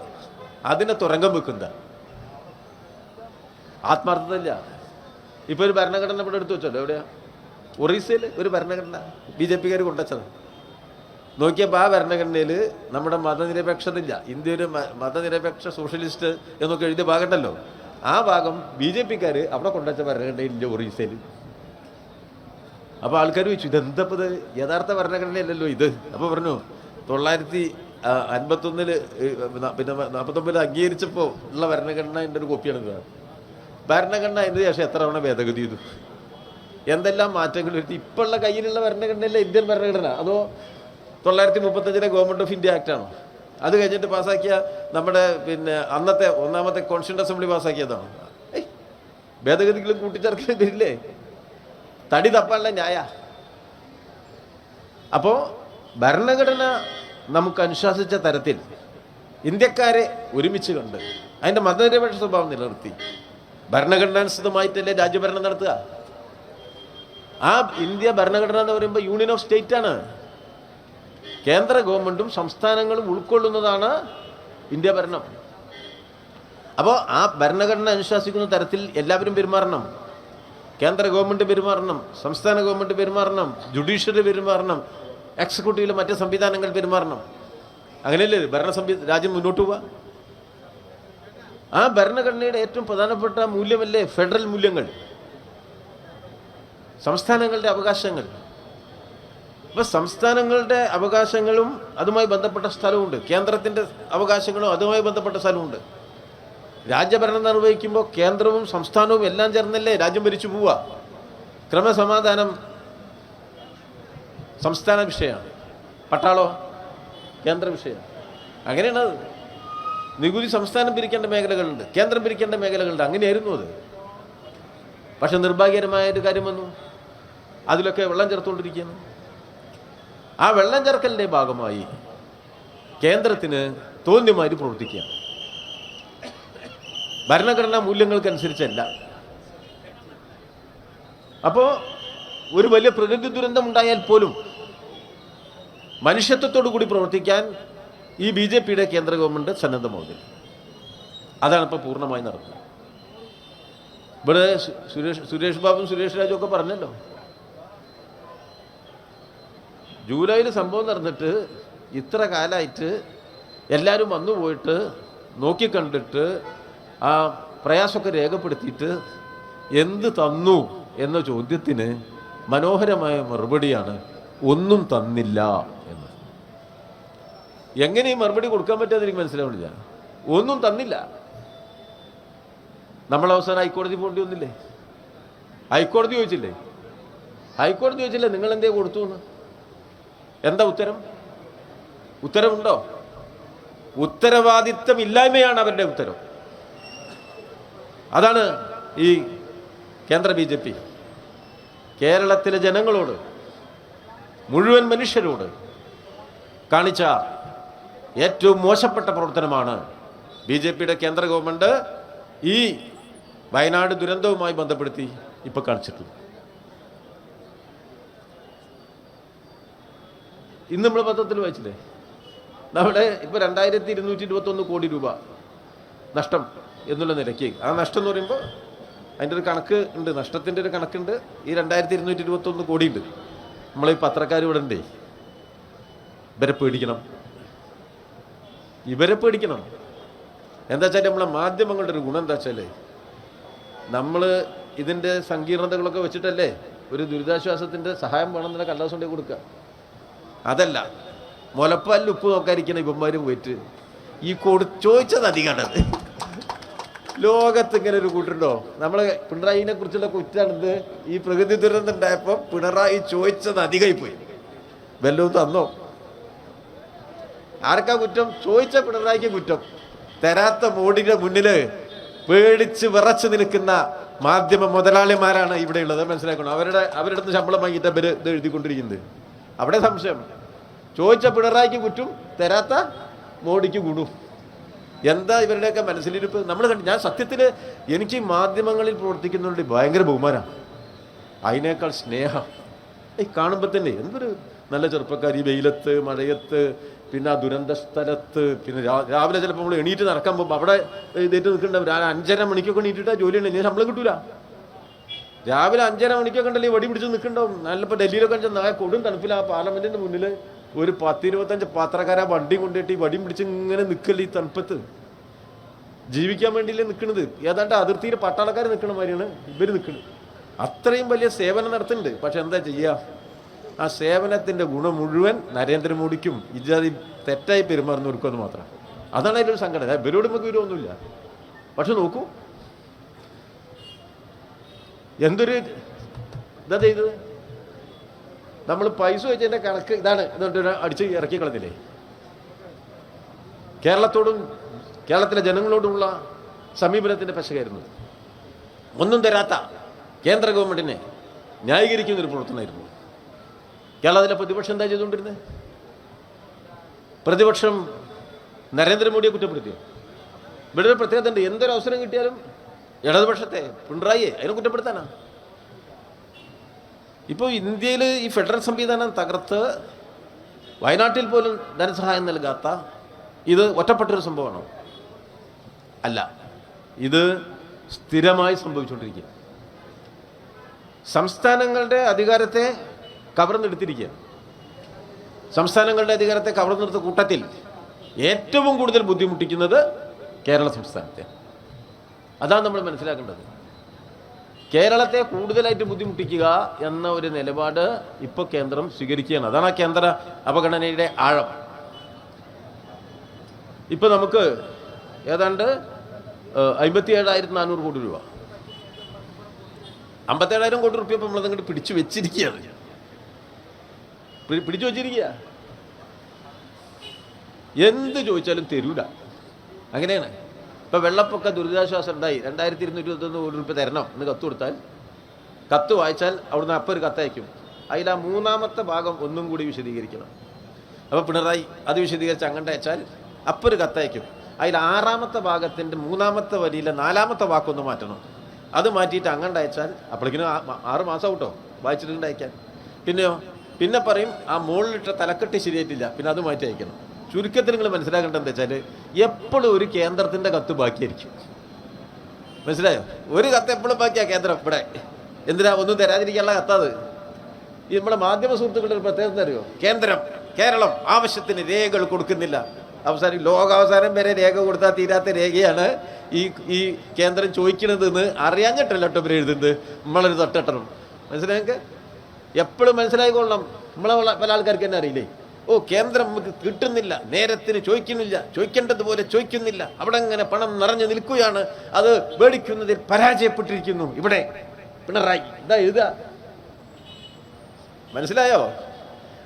A: അതിനെ തുരങ്കം വെക്കുന്ന ആത്മാർത്ഥതയില്ല. ഇപ്പൊ ഒരു ഭരണഘടന ഇവിടെ എടുത്തു വെച്ചല്ലോ. എവിടെയാ? ഒറീസയിൽ ഒരു ഭരണഘടന BJPക്കാർ കൊണ്ടുവച്ചത്. നോക്കിയപ്പോൾ ആ ഭരണഘടനയിൽ നമ്മുടെ മതനിരപേക്ഷത ഇല്ല. ഇന്ത്യ ഒരു മതനിരപേക്ഷ സോഷ്യലിസ്റ്റ് എന്നൊക്കെ എഴുതിയ ഭാഗമുണ്ടല്ലോ, ആ ഭാഗം BJPക്കാർ അവിടെ കൊണ്ടുവച്ച ഭരണഘടനയില്ല ഒറീസയിൽ. അപ്പോൾ ആൾക്കാർ ചോദിച്ചു, ഇതെന്തപ്പത്, യഥാർത്ഥ ഭരണഘടനയല്ലല്ലോ ഇത്. അപ്പോൾ പറഞ്ഞു 951 പിന്നെ 49 അംഗീകരിച്ചപ്പോൾ ഉള്ള ഭരണഘടന എൻ്റെ ഒരു കോപ്പിയാണ്. ഭരണഘടന അതിന് ശേഷം എത്ര തവണ ഭേദഗതി ചെയ്തു, എന്തെല്ലാം മാറ്റങ്ങൾ വരുത്തി. ഇപ്പോഴുള്ള കയ്യിലുള്ള ഭരണഘടനയല്ല ഇന്ത്യൻ ഭരണഘടന, അതോ 935 ഗവൺമെൻറ് ഓഫ് ഇന്ത്യ ആക്റ്റാണോ? അത് കഴിഞ്ഞിട്ട് പാസ്സാക്കിയ നമ്മുടെ പിന്നെ അന്നത്തെ 1ാമത്തെ കോൺസ്റ്റിറ്റ്യൂന്റ് അസംബ്ലി പാസ്സാക്കിയതാണോ? ഭേദഗതികളും കൂട്ടിച്ചേർക്കലും വരില്ലേ? തടി തപ്പാനുള്ള ന്യായ. അപ്പോൾ ഭരണഘടന നമുക്ക് അനുശാസിച്ച തരത്തിൽ ഇന്ത്യക്കാരെ ഒരുമിച്ച് കണ്ട് അതിൻ്റെ മതനിരപേക്ഷ സ്വഭാവം നിലനിർത്തി ഭരണഘടനാനുസൃതമായിട്ടല്ലേ രാജ്യഭരണം നടത്തുക. ആ ഇന്ത്യ ഭരണഘടന എന്ന് പറയുമ്പോൾ യൂണിയൻ ഓഫ് സ്റ്റേറ്റ് ആണ്. കേന്ദ്ര ഗവൺമെന്റും സംസ്ഥാനങ്ങളും ഉൾക്കൊള്ളുന്നതാണ് ഇന്ത്യ ഭരണം. അപ്പോൾ ആ ഭരണഘടന അനുശാസിക്കുന്ന തരത്തിൽ എല്ലാവരും പെരുമാറണം. കേന്ദ്ര ഗവൺമെന്റ് പെരുമാറണം, സംസ്ഥാന ഗവൺമെന്റ് പെരുമാറണം, ജുഡീഷ്യറി പെരുമാറണം, എക്സിക്യൂട്ടീവിലെ മറ്റ് സംവിധാനങ്ങൾ പെരുമാറണം. അങ്ങനെയല്ലേ രാജ്യം മുന്നോട്ട് പോവുക? ആ ഭരണഘടനയുടെ ഏറ്റവും പ്രധാനപ്പെട്ട മൂല്യമല്ലേ ഫെഡറൽ മൂല്യങ്ങൾ, സംസ്ഥാനങ്ങളുടെ അവകാശങ്ങൾ. അപ്പൊ സംസ്ഥാനങ്ങളുടെ അവകാശങ്ങളും അതുമായി ബന്ധപ്പെട്ട സ്ഥലമുണ്ട്, കേന്ദ്രത്തിന്റെ അവകാശങ്ങളും അതുമായി ബന്ധപ്പെട്ട സ്ഥലമുണ്ട്. രാജ്യഭരണം നിർവഹിക്കുമ്പോൾ കേന്ദ്രവും സംസ്ഥാനവും എല്ലാം ചേർന്നല്ലേ രാജ്യം ഭരിച്ചു പോവുക. ക്രമസമാധാനം സംസ്ഥാന വിഷയമാണ്, പട്ടാളോ കേന്ദ്ര വിഷയമാണ്. അങ്ങനെയാണ് അത്. നികുതി സംസ്ഥാനം പിരിക്കേണ്ട മേഖലകളുണ്ട്, കേന്ദ്രം പിരിക്കേണ്ട മേഖലകളുണ്ട്. അങ്ങനെയായിരുന്നു അത്. പക്ഷെ നിർഭാഗ്യകരമായ ഒരു കാര്യം വന്നു, അതിലൊക്കെ വെള്ളം ചേർത്തുകൊണ്ടിരിക്കുകയാണ്. ആ വെള്ളം ചേർക്കലിൻ്റെ ഭാഗമായി കേന്ദ്രത്തിന് തോന്നിയമാതിരി പ്രവർത്തിക്കുകയാണ്. ഭരണഘടനാ മൂല്യങ്ങൾക്കനുസരിച്ചല്ല. അപ്പോൾ ഒരു വലിയ പ്രകൃതി ദുരന്തം ഉണ്ടായാൽ പോലും മനുഷ്യത്വത്തോടു കൂടി പ്രവർത്തിക്കാൻ ഈ BJPയുടെ കേന്ദ്ര ഗവൺമെന്റ് സന്നദ്ധമാകുന്നില്ല. അതാണ് ഇപ്പോൾ പൂർണ്ണമായി നടക്കുന്നത്. ഇവിടെ സുരേഷ് ബാബും സുരേഷ് രാജും ഒക്കെ പറഞ്ഞല്ലോ, ജൂലൈയിൽ സംഭവം നടന്നിട്ട് ഇത്ര കാലമായിട്ട് എല്ലാവരും വന്നു പോയിട്ട് നോക്കിക്കണ്ടിട്ട് ആ പ്രയാസമൊക്കെ രേഖപ്പെടുത്തിയിട്ട് എന്ത് തന്നു എന്ന ചോദ്യത്തിന് മനോഹരമായ മറുപടിയാണ് ഒന്നും തന്നില്ല എന്ന്. എങ്ങനെ ഈ മറുപടി കൊടുക്കാൻ പറ്റാതെ എനിക്ക് മനസ്സിലാവുന്നില്ല. ഒന്നും തന്നില്ല. നമ്മൾ അവസാനം ഹൈക്കോടതി പോകേണ്ടി വന്നില്ലേ? ഹൈക്കോടതി ചോദിച്ചില്ലേ? ഹൈക്കോടതി ചോദിച്ചില്ലേ നിങ്ങൾ എന്തേ കൊടുത്തു എന്ന്? എന്താ ഉത്തരം? ഉത്തരവുണ്ടോ? ഉത്തരവാദിത്തമില്ലായ്മയാണ് അവരുടെ ഉത്തരം. അതാണ് ഈ കേന്ദ്ര BJP കേരളത്തിലെ ജനങ്ങളോട്, മുഴുവൻ മനുഷ്യരോട് കാണിച്ച ഏറ്റവും മോശപ്പെട്ട പ്രവർത്തനമാണ് BJPയുടെ കേന്ദ്ര ഗവൺമെന്റ് ഈ വയനാട് ദുരന്തവുമായി ബന്ധപ്പെടുത്തി ഇപ്പൊ കാണിച്ചിട്ടുള്ളത്. ഇന്ന് നമ്മൾ പത്രത്തിൽ വായിച്ചില്ലേ, നമ്മുടെ ഇപ്പൊ 2221 കോടി രൂപ നഷ്ടം എന്നുള്ള നിലയ്ക്ക്. ആ നഷ്ടം എന്ന് പറയുമ്പോൾ അതിൻ്റെ ഒരു കണക്ക് ഉണ്ട്, നഷ്ടത്തിൻ്റെ ഒരു കണക്കുണ്ട്. ഈ 2221 കോടി ഉണ്ട്. നമ്മളീ പത്രക്കാർ ഇവിടെ ഉണ്ടേ, ഇവരെ പേടിക്കണം. എന്താ വെച്ചാൽ നമ്മളെ മാധ്യമങ്ങളുടെ ഒരു ഗുണം എന്താ വെച്ചാൽ നമ്മൾ ഇതിൻ്റെ സങ്കീർണതകളൊക്കെ വെച്ചിട്ടല്ലേ ഒരു ദുരിതാശ്വാസത്തിൻ്റെ സഹായം വേണമെന്നുള്ള കടലാസ് കൊണ്ടേ കൊടുക്കുക. അതല്ല, മുലപ്പാലിൽ ഉപ്പ് നോക്കാതിരിക്കണം ഇവന്മാർ പോയിട്ട് ഈ ചോദിച്ചത് അധികമാണത്. ലോകത്ത് ഇങ്ങനെ ഒരു കൂട്ടുണ്ടോ? നമ്മളെ പിണറായിനെ കുറിച്ചുള്ള കുറ്റാണിത്. ഈ പ്രകൃതി ദുരന്തം ഉണ്ടായപ്പോൾ പിണറായി ചോദിച്ചത് അധികമായി പോയി. വല്ലതും തന്നോ? ആർക്കാ കുറ്റം? ചോദിച്ച പിണറായിക്ക് കുറ്റം. തരാത്ത മോഡിന്റെ മുന്നിൽ പേടിച്ച് വിറച്ച് നിൽക്കുന്ന മാധ്യമ മുതലാളിമാരാണ് ഇവിടെ ഉള്ളത്. മനസ്സിലാക്കണം. അവരുടെ അടുത്ത് ശമ്പളം വാങ്ങിയിട്ട് അവർ ഇത് എഴുതിക്കൊണ്ടിരിക്കുന്നത്. അവിടെ സംശയം. ചോദിച്ച പിണറായിക്ക് കുറ്റും, തരാത്ത മോഡിക്ക് ഗുണു. എന്താ ഇവരുടെയൊക്കെ മനസ്സിലിരിപ്പ്? ഞാൻ സത്യത്തിൽ എനിക്ക് മാധ്യമങ്ങളിൽ പ്രവർത്തിക്കുന്നവരുടെ ഭയങ്കര ബഹുമാനമാണ്. അതിനേക്കാൾ സ്നേഹം. ഈ കാണുമ്പോൾ തന്നെ എന്തൊരു നല്ല ചെറുപ്പക്കാർ. ഈ വെയിലത്ത്, മഴയത്ത്, പിന്നെ ആ ദുരന്ത സ്ഥലത്ത്, പിന്നെ രാവിലെ ചിലപ്പോൾ നമ്മൾ എണീറ്റ് നടക്കാൻ പോകുമ്പോൾ അവിടെ ഇതേറ്റ് നിൽക്കണ്ടാവും. 5:30 മണിക്കൊക്കെ എണീറ്റിട്ടാ ജോലിയുണ്ട്. ഇനി ശമ്പളം കിട്ടൂല. രാവിലെ 5:30 മണിക്കൊക്കെ ഉണ്ടല്ലേ വടി പിടിച്ച് നിൽക്കണ്ടാവും. നല്ലപ്പോൾ ഡൽഹിയിലൊക്കെ ചെന്നാൽ കൊടും തണുപ്പിൽ ആ പാർലമെന്റിന്റെ മുന്നിൽ ഒരു 10-25 പാത്രക്കാരാ വണ്ടി കൊണ്ടിട്ട് ഈ വടിയും പിടിച്ച് ഇങ്ങനെ നിൽക്കല്ലേ ഈ തണുപ്പത്ത്. ജീവിക്കാൻ വേണ്ടിയില്ലേ നിൽക്കുന്നത്? ഏതാണ്ട് അതിർത്തിയിൽ പട്ടാളക്കാർ നിൽക്കണ മാതിരിയാണ് ഇവർ നിൽക്കുന്നത്. അത്രയും വലിയ സേവനം നടത്തുന്നുണ്ട്. പക്ഷെ എന്താ ചെയ്യുക? ആ സേവനത്തിൻ്റെ ഗുണം മുഴുവൻ നരേന്ദ്രമോദിക്കും ഇജാതി തെറ്റായി പെരുമാറുന്നവർക്കും അത് മാത്രം. അതാണ് അതിലൊരു സങ്കടം. ഇവരോട് നമുക്ക് വിവരമൊന്നുമില്ല. പക്ഷെ നോക്കൂ, എന്തൊരു ഇതാ ചെയ്തത്. നമ്മൾ പൈസ വെച്ചതിൻ്റെ കണക്ക് ഇതാണ്. എന്നിട്ട് അടിച്ച് ഇറക്കി കളഞ്ഞില്ലേ? കേരളത്തോടും കേരളത്തിലെ ജനങ്ങളോടുമുള്ള സമീപനത്തിൻ്റെ പശകായിരുന്നു. ഒന്നും തരാത്ത കേന്ദ്ര ഗവൺമെൻറ്റിനെ ന്യായീകരിക്കുന്നൊരു പ്രവർത്തനമായിരുന്നു. കേരളത്തിലെ പ്രതിപക്ഷം എന്താ ചെയ്തുകൊണ്ടിരുന്നത്? പ്രതിപക്ഷം നരേന്ദ്രമോദിയെ കുറ്റപ്പെടുത്തിയോ? ഇവിടെ ഒരു പ്രത്യേകത ഉണ്ട്. എന്തൊരു അവസരം കിട്ടിയാലും ഇടതുപക്ഷത്തെ, പിണറായിയെ അതിനെ കുറ്റപ്പെടുത്താനാ. ഇപ്പോൾ ഇന്ത്യയിൽ ഈ ഫെഡറൽ സംവിധാനം തകർത്ത് വയനാട്ടിൽ പോലും ധനസഹായം നൽകാത്ത ഇത് ഒറ്റപ്പെട്ടൊരു സംഭവമാണോ? അല്ല, ഇത് സ്ഥിരമായി സംഭവിച്ചുകൊണ്ടിരിക്കുക. സംസ്ഥാനങ്ങളുടെ അധികാരത്തെ കവർന്നെടുത്തിരിക്കുക. സംസ്ഥാനങ്ങളുടെ അധികാരത്തെ കവർന്നെടുത്ത കൂട്ടത്തിൽ ഏറ്റവും കൂടുതൽ ബുദ്ധിമുട്ടിക്കുന്നത് കേരള സംസ്ഥാനത്തെ. അതാണ് നമ്മൾ മനസ്സിലാക്കേണ്ടത്. കേരളത്തെ കൂടുതലായിട്ട് ബുദ്ധിമുട്ടിക്കുക എന്ന ഒരു നിലപാട് ഇപ്പോൾ കേന്ദ്രം സ്വീകരിക്കുകയാണ്. അതാണ് ആ കേന്ദ്ര അവഗണനയുടെ ആഴം. ഇപ്പൊ നമുക്ക് ഏതാണ്ട് 57,400 കോടി രൂപ, 57,000 കോടി രൂപ ഇപ്പം നമ്മളതങ്ങോട്ട് പിടിച്ചു വെച്ചിരിക്കുകയാണ്. പിടിച്ചു വെച്ചിരിക്കുക. എന്ത് ചോദിച്ചാലും തരൂല. അങ്ങനെയാണ്. ഇപ്പൊ വെള്ളപ്പൊക്ക ദുരിതാശ്വാസം ഉണ്ടായി, 2,221 കോടി രൂപ തരണം എന്ന് കത്ത് കൊടുത്താൽ, കത്ത് വായിച്ചാൽ അവിടുന്ന് അപ്പം ഒരു കത്തയക്കും. അതിൽ ആ 3-ാമത്തെ ഭാഗം ഒന്നും കൂടി വിശദീകരിക്കണം. അപ്പോൾ പിണറായി അത് വിശദീകരിച്ച് അങ്ങോട്ട് അയച്ചാൽ അപ്പം ഒരു കത്തയക്കും. അതിൽ 6-ാമത്തെ ഭാഗത്തിൻ്റെ 3-ാമത്തെ വരിയിലെ 4-ാമത്തെ വാക്കൊന്ന് മാറ്റണം. അത് മാറ്റിയിട്ട് അങ്ങോട്ട് അയച്ചാൽ അപ്പോഴേക്കിനും 6 മാസം കേട്ടോ വായിച്ചിട്ടുണ്ട് അയക്കാൻ. പിന്നെ പറയും ആ മുകളിലിട്ട തലക്കെട്ട് ശരിയായിട്ടില്ല, പിന്നെ അത് മാറ്റി അയക്കണം. ചുരുക്കത്തിൽ നിങ്ങൾ മനസ്സിലാക്കേണ്ടത് എന്താ വെച്ചാൽ എപ്പോഴും ഒരു കേന്ദ്രത്തിൻ്റെ കത്ത് ബാക്കിയായിരിക്കും. മനസ്സിലായോ? ഒരു കത്ത് എപ്പോഴും ബാക്കിയാ കേന്ദ്രം. ഇവിടെ എന്തിനാ ഒന്നും തരാതിരിക്കാനുള്ള കത്താത്. ഈ നമ്മുടെ മാധ്യമ സുഹൃത്തുക്കളുടെ ഒരു പ്രത്യേകത അറിയോ? കേരളം ആവശ്യത്തിന് രേഖകൾ കൊടുക്കുന്നില്ല. ലോകാവസാനം വരെ രേഖ കൊടുത്താൽ തീരാത്ത രേഖയാണ് ഈ കേന്ദ്രം ചോദിക്കണതെന്ന് അറിയാഞ്ഞിട്ടല്ല കേട്ടോ ഇവർ എഴുതുന്നത്. നമ്മളൊരു തൊട്ടെട്ടണം. മനസ്സിലായെങ്കിൽ എപ്പോഴും മനസ്സിലായിക്കൊള്ളണം. നമ്മളെ പല ആൾക്കാർക്ക് തന്നെ അറിയില്ലേ? കേന്ദ്രം നമുക്ക് കിട്ടുന്നില്ല, നേരത്തിന് ചോദിക്കുന്നില്ല, ചോദിക്കേണ്ടതുപോലെ ചോദിക്കുന്നില്ല, അവിടെ അങ്ങനെ പണം നിറഞ്ഞു നിൽക്കുകയാണ്, അത് മേടിക്കുന്നതിൽ പരാജയപ്പെട്ടിരിക്കുന്നു. ഇവിടെ പിണറായി ഇതാ എഴുതുക. മനസ്സിലായോ?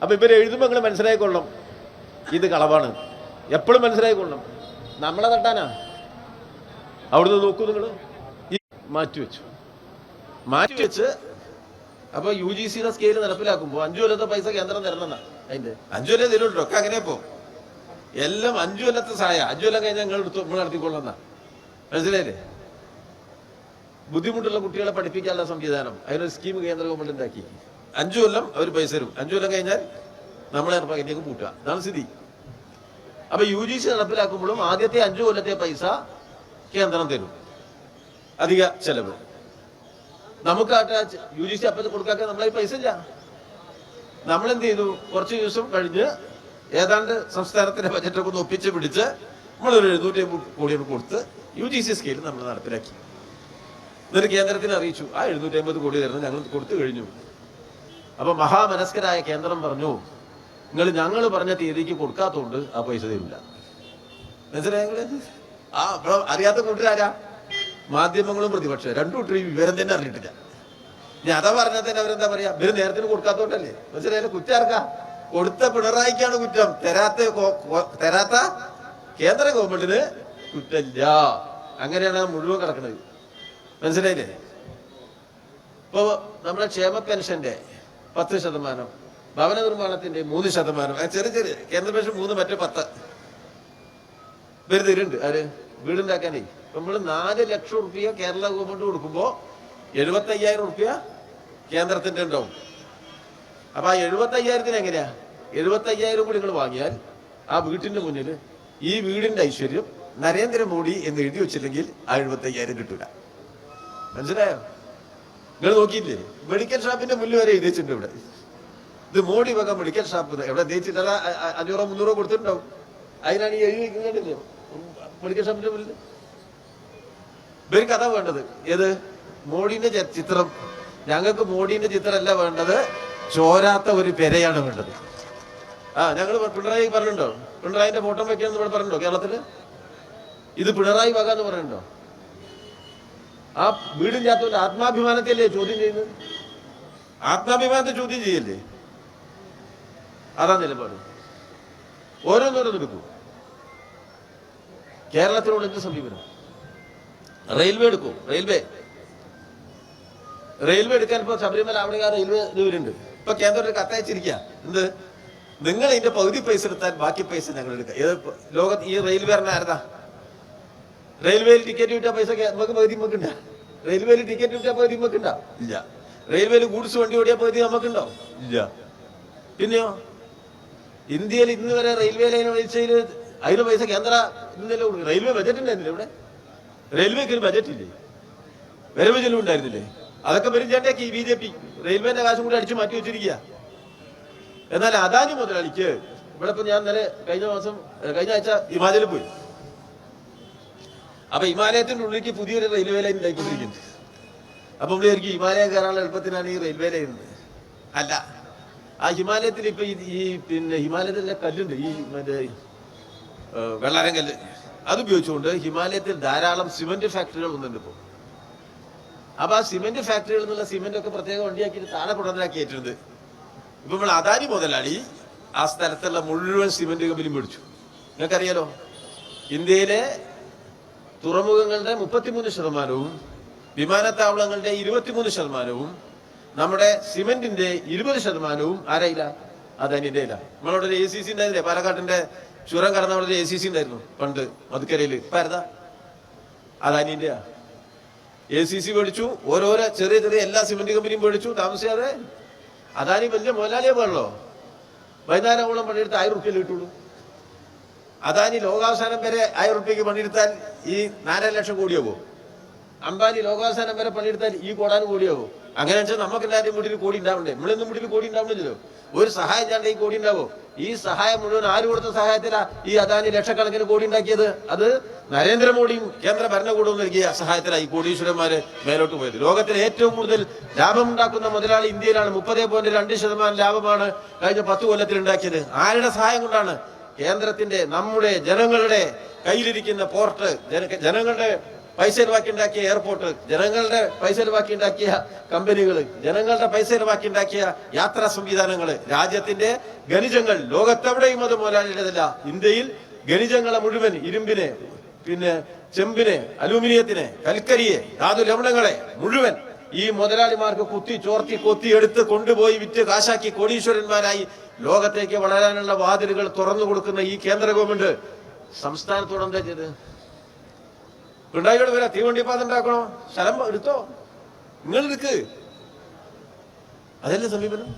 A: അപ്പൊ ഇവര് എഴുതുമ്പോൾ നിങ്ങൾ മനസ്സിലായിക്കൊള്ളണം ഇത് കളവാണ്. എപ്പോഴും മനസ്സിലായിക്കൊള്ളണം. നമ്മളെ തട്ടാനാ. അവിടുന്ന് നോക്കൂ നിങ്ങൾ. മാറ്റിവെച്ച് അപ്പൊ UGCയുടെ സ്കെയിൽ നടപ്പിലാക്കുമ്പോൾ 5 കൊല്ലത്തെ പൈസ കേന്ദ്രം തരണം. അതിന്റെ 5 കൊല്ലം തരുള്ളൂ. ഒക്കെ അങ്ങനെ പോ എല്ലാം 5 കൊല്ലത്തെ സഹായ 5 കൊല്ലം കഴിഞ്ഞാൽ ഞങ്ങൾ നമ്മൾ നടത്തിക്കൊള്ളുന്ന. മനസ്സിലായില്ലേ? ബുദ്ധിമുട്ടുള്ള കുട്ടികളെ പഠിപ്പിക്കാനുള്ള സംവിധാനം, അതിനൊരു സ്കീം കേന്ദ്ര ഗവൺമെന്റ് ഉണ്ടാക്കി. 5 കൊല്ലം അവർ പൈസ തരും. 5 കൊല്ലം കഴിഞ്ഞാൽ നമ്മളെ പകലേക്ക് പൂട്ടുക. അതാണ് സ്ഥിതി. അപ്പൊ UGC നടപ്പിലാക്കുമ്പോഴും ആദ്യത്തെ 5 കൊല്ലത്തെ പൈസ കേന്ദ്രം തരും. അധിക ചെലവ് നമുക്ക് UGC അപ്പത്ത് കൊടുക്കാതെ നമ്മളെ പൈസ ഇല്ല. നമ്മളെന്ത് ചെയ്തു? കുറച്ച് ദിവസം കഴിഞ്ഞ് ഏതാണ്ട് സംസ്ഥാനത്തിന്റെ ബജറ്റൊക്കെ ഒന്ന് ഒപ്പിച്ച് പിടിച്ച് നമ്മളൊരു 750 കോടി കൊടുത്ത് UGC സ്കെയിൽ നമ്മൾ നടപ്പിലാക്കി. എന്നിട്ട് കേന്ദ്രത്തിന് അറിയിച്ചു, ആ 750 കോടി തരണം ഞങ്ങൾ കൊടുത്തു കഴിഞ്ഞു. അപ്പൊ മഹാമനസ്കരായ കേന്ദ്രം പറഞ്ഞു, ഞങ്ങൾ പറഞ്ഞ തീയതിക്ക് കൊടുക്കാത്തതുകൊണ്ട് ആ പൈസ തരില്ല. മനസ്സിലായ? അപ്പൊ അറിയാത്ത കൂട്ടരാരാ? മാധ്യമങ്ങളും പ്രതിപക്ഷം രണ്ടു കൂട്ടരും ഈ വിവരം തന്നെ അറിഞ്ഞിട്ടില്ല. ഞാൻ അതാ പറഞ്ഞാൽ തന്നെ അവരെന്താ പറയാ, ഇവര് നേരത്തിന് കൊടുക്കാത്തോണ്ടല്ലേ. മനസ്സിലായാലും കുറ്റം ആർക്കാ? കൊടുത്ത പിണറായിക്കാണ് കുറ്റം, തരാത്ത കേന്ദ്ര ഗവൺമെന്റിന് കുറ്റമില്ല. അങ്ങനെയാണ് മുഴുവൻ കിടക്കുന്നത്. മനസ്സിലായില്ലേ? ഇപ്പൊ നമ്മുടെ ക്ഷേമ പെൻഷന്റെ 10%, ഭവന നിർമ്മാണത്തിന്റെ 3%, ചെറിയ ചെറിയ കേന്ദ്ര പെൻഷൻ 3, മറ്റേ 10 തരുന്നുണ്ട്. ആര്? വീടുണ്ടാക്കാനേ. നമ്മള് 4 ലക്ഷം റുപ്യ കേരള ഗവൺമെന്റ് കൊടുക്കുമ്പോ 75,000 റുപ്യ കേന്ദ്രത്തിന്റെ ഉണ്ടാവും. അപ്പൊ ആ 75,000 എങ്ങനെയാ? 75,000 കൂടി നിങ്ങൾ വാങ്ങിയാൽ ആ വീട്ടിന്റെ മുന്നിൽ ഈ വീടിന്റെ ഐശ്വര്യം നരേന്ദ്രമോദി എന്ന് എഴുതി വെച്ചില്ലെങ്കിൽ ആ 75,000 കിട്ടൂല. മനസ്സിലായോ? നിങ്ങൾ നോക്കിയില്ലേ? മെഡിക്കൽ ഷോപ്പിന്റെ മുന്നിൽ വരെ എഴുതി വെച്ചിട്ടുണ്ട് ഇവിടെ. ഇത് മോഡി വക മെഡിക്കൽ ഷോപ്പ്. എവിടെ തേച്ചിട്ട് 500 300 കൊടുത്തിട്ടുണ്ടാവും. അതിനാണ് ഈ എഴുതി വെക്കുന്നുണ്ടല്ലോ മെഡിക്കൽ ഷോപ്പിന്റെ മുന്നിൽ. ഇവർക്ക് അതാ വേണ്ടത്. ഏത്? മോഡിന്റെ ചിത്രം. ഞങ്ങൾക്ക് മോഡിന്റെ ചിത്രമല്ല വേണ്ടത്, ചോരാത്ത ഒരു പെരയാണ് വേണ്ടത്. ഞങ്ങൾ പിണറായി പറഞ്ഞിട്ടുണ്ടോ? പിണറായിന്റെ ഫോട്ടോ വെക്കാന്ന് ഇവിടെ പറഞ്ഞിട്ടുണ്ടോ കേരളത്തില്? ഇത് പിണറായി വക എന്ന് പറഞ്ഞിട്ടുണ്ടോ? ആ വീടില്ലാത്തവന്റെ ആത്മാഭിമാനത്തെയല്ലേ ചോദ്യം ചെയ്യുന്നത്? ആത്മാഭിമാനത്തെ ചോദ്യം ചെയ്യല്ലേ? അതാ നിലപാട്. ഓരോന്നോരോന്നെടുക്കൂ. കേരളത്തിനോട് എന്ത് സമീപനം? റെയിൽവേ എടുക്കൂ. റെയിൽവേ എടുക്കാൻ ഇപ്പൊ ശബരിമല അവിടെ റെയിൽവേ ഇവരുണ്ട്. ഇപ്പൊ കേന്ദ്രം ഒരു കത്തയച്ചിരിക്കുക. എന്ത്? നിങ്ങൾ ഇതിന്റെ പകുതി പൈസ എടുത്താൽ ബാക്കി പൈസ ഞങ്ങൾ എടുക്കാം. ഏത് ലോകത്ത് ഈ റെയിൽവേ ആയിരുന്നാ? റെയിൽവേയിൽ ടിക്കറ്റ് കിട്ടാൻ പൈസ നമുക്ക് പകുതി നമുക്കുണ്ട? റെയിൽവേയിൽ ടിക്കറ്റ് കിട്ടാൻ പകുതി നമുക്കുണ്ട? ഇല്ല. റെയിൽവേയിൽ ഗൂഡ്സ് വണ്ടി ഓടിയാൽ പകുതി നമുക്കുണ്ടോ? ഇല്ല. പിന്നെയോ ഇന്ത്യയിൽ ഇന്ന് വരെ റെയിൽവേ ലൈൻ പൈസയിൽ അതിന് പൈസ കേന്ദ്ര ഇന്നലെ കൊടുക്കും. റെയിൽവേ ബജറ്റ് ഉണ്ടായിരുന്നില്ല ഇവിടെ? റെയിൽവേക്ക് ഒരു ബജറ്റ് ഇല്ലേ? വരവ് ചെലവുണ്ടായിരുന്നില്ലേ? അതൊക്കെ പരിചയണ്ടാക്കി BJP. റെയിൽവേന്റെ കാശും കൂടി അടിച്ചു മാറ്റി വെച്ചിരിക്കുക. എന്നാൽ അദാനി മുതലാളിക്ക് ഇവിടെ ഇപ്പൊ ഞാൻ കഴിഞ്ഞ ആഴ്ച ഹിമാലയിൽ പോയി. അപ്പൊ ഹിമാലയത്തിന്റെ ഉള്ളിലേക്ക് പുതിയൊരു റെയിൽവേ ലൈൻ ഉണ്ടായിക്കൊണ്ടിരിക്കുന്നത്. അപ്പൊ നമ്മൾ വിചാരിക്കും ഹിമാലയം കയറാനുള്ള എളുപ്പത്തിനാണ് ഈ റെയിൽവേ ലൈൻ. അല്ല, ആ ഹിമാലയത്തിൽ ഇപ്പൊ ഈ ഹിമാലയത്തിലെ കല്ലുണ്ട്, ഈ മറ്റേ വെള്ളാരം കല്ല്. അത് ഉപയോഗിച്ചുകൊണ്ട് ഹിമാലയത്തിൽ ധാരാളം സിമന്റ് ഫാക്ടറികൾ വന്നിട്ടുണ്ട് ഇപ്പൊ. അപ്പൊ ആ സിമന്റ് ഫാക്ടറികളിൽ നിന്നുള്ള സിമന്റ് ഒക്കെ പ്രത്യേക വണ്ടിയാക്കിയിട്ട് താഴെ കൊണ്ടുവന്നാക്കിയിട്ടുണ്ട്. ഇപ്പൊ നമ്മൾ അദാനി മുതലാളി ആ സ്ഥലത്തുള്ള മുഴുവൻ സിമന്റ് കമ്പനി മേടിച്ചു. നിങ്ങൾക്കറിയാലോ, ഇന്ത്യയിലെ തുറമുഖങ്ങളുടെ 33%, വിമാനത്താവളങ്ങളുടെ 23%, നമ്മുടെ സിമന്റിന്റെ 20% ആരായില്ല? അദാനിന്റെ ഇല്ല. നമ്മളവിടെ ഒരു ACC ഉണ്ടായിരുന്നില്ലേ? പാലക്കാട്ടിന്റെ ചുരം കടന്ന അവിടെ ഒരു ACC ഉണ്ടായിരുന്നു പണ്ട് മധുക്കരയില്. ഇപ്പൊ ആരതാ? അദാനിന്റെ ACC മേടിച്ചു. ഓരോരോ ചെറിയ ചെറിയ എല്ലാ സിമന്റ് കമ്പനിയും മേടിച്ചു. താമസിയാതെ അദാനി വലിയ മുതലാളിയെ വേണല്ലോ. വൈകുന്നേരമോളം പണിയെടുത്ത് 1000 റുപ്യ കിട്ടുള്ളൂ. അദാനി ലോകാവസാനം വരെ 1000 റുപ്യക്ക് പണിയെടുത്താൽ ഈ 4 ലക്ഷം കോടിയാവോ? അംബാനി ലോകാവസാനം വരെ പണിയെടുത്താൽ ഈ കോടാനും കോടിയാവോ? അങ്ങനെ വെച്ചാൽ നമുക്ക് എല്ലാവരും വീട്ടിൽ കോടി ഉണ്ടാവണ്ടേ? നമ്മളൊന്നും വീട്ടിൽ കോടി ഉണ്ടാവണില്ലല്ലോ. ഒരു സഹായം ചെയ്യാണ്ട് ഈ കോടി ഉണ്ടാവോ? ഈ സഹായം മുഴുവൻ ആര് കൊടുത്ത സഹായത്തിലാ ഈ അദാനി ലക്ഷക്കണക്കിന് കോടി ഉണ്ടാക്കിയത്? അത് നരേന്ദ്രമോദിയും കേന്ദ്ര ഭരണകൂടവും നൽകിയ സഹായത്തിലായി കോടീശ്വരന്മാര് മേലോട്ട് പോയത്. ലോകത്തിലെ ഏറ്റവും കൂടുതൽ ലാഭമുണ്ടാക്കുന്ന മുതലാളി ഇന്ത്യയിലാണ്. 30.2% ലാഭമാണ് കഴിഞ്ഞ 10 കൊല്ലത്തിൽ ഉണ്ടാക്കിയത്. ആരുടെ സഹായം കൊണ്ടാണ്? കേന്ദ്രത്തിന്റെ, നമ്മുടെ ജനങ്ങളുടെ കയ്യിലിരിക്കുന്ന പോർട്ട്, ജനങ്ങളുടെ പൈസ ചെലവാക്കി ഉണ്ടാക്കിയ എയർപോർട്ട്, ജനങ്ങളുടെ പൈസ ചെലവാക്കി ഉണ്ടാക്കിയ കമ്പനികൾ, ജനങ്ങളുടെ പൈസ ചെലവാക്കി ഉണ്ടാക്കിയ യാത്രാ സംവിധാനങ്ങൾ, രാജ്യത്തിന്റെ ഖനിജങ്ങൾ. ലോകത്തെവിടെയും അത് മുതലാളിയുടേതല്ല. ഇന്ത്യയിൽ ഖനിജങ്ങളെ മുഴുവൻ, ഇരുമ്പിനെ, പിന്നെ ചെമ്പിനെ, അലൂമിനിയത്തിനെ, കൽക്കരിയെ, ധാതു ലവണങ്ങളെ മുഴുവൻ ഈ മുതലാളിമാർക്ക് കുത്തി ചോർത്തി കൊത്തി എടുത്ത് കൊണ്ടുപോയി വിറ്റ് കാശാക്കി കോടീശ്വരന്മാരായി ലോകത്തേക്ക് വളരാനുള്ള വാതിലുകൾ തുറന്നു കൊടുക്കുന്ന ഈ കേന്ദ്ര ഗവൺമെന്റ് സംസ്ഥാനത്തോട് എന്താ ചെയ്ത്? പിണറായിയോട് വരാ, തീവണ്ടിപ്പാത ഉണ്ടാക്കണോ? സ്ഥലം എടുത്തോ, നിങ്ങൾ എടുക്ക്. അതല്ലേ സമീപനം?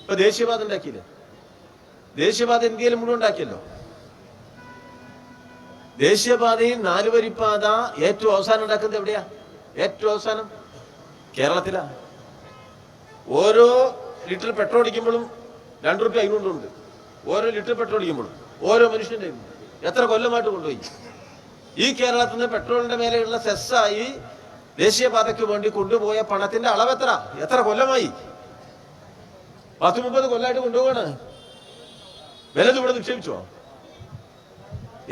A: ഇപ്പൊ ദേശീയപാത ഉണ്ടാക്കിയില്ലേ? ദേശീയപാത ഇന്ത്യയിൽ മുഴുവൻ ഉണ്ടാക്കിയല്ലോ. ദേശീയപാതയിൽ 4 വരിപ്പാത ഏറ്റവും അവസാനം ഉണ്ടാക്കുന്നത് എവിടെയാ? ഏറ്റവും അവസാനം കേരളത്തിലാ. ഓരോ ലിറ്റർ പെട്രോൾ അടിക്കുമ്പോഴും 2 റുപ്യ അതിനുണ്ടുണ്ട്. ഓരോ ലിറ്റർ പെട്രോൾ അടിക്കുമ്പോഴും ഓരോ മനുഷ്യന്റെ എത്ര കൊല്ലമായിട്ട് കൊണ്ടുപോയി. ഈ കേരളത്തിൽ നിന്ന് പെട്രോളിന്റെ മേലെയുള്ള സെസ്സായി ദേശീയപാതയ്ക്ക് വേണ്ടി കൊണ്ടുപോയ പണത്തിന്റെ അളവ് എത്ര കൊല്ലമായി? 10-30 കൊല്ലമായിട്ട് കൊണ്ടുപോവാണ്. വിലത് ഇവിടെ നിക്ഷേപിച്ചോ?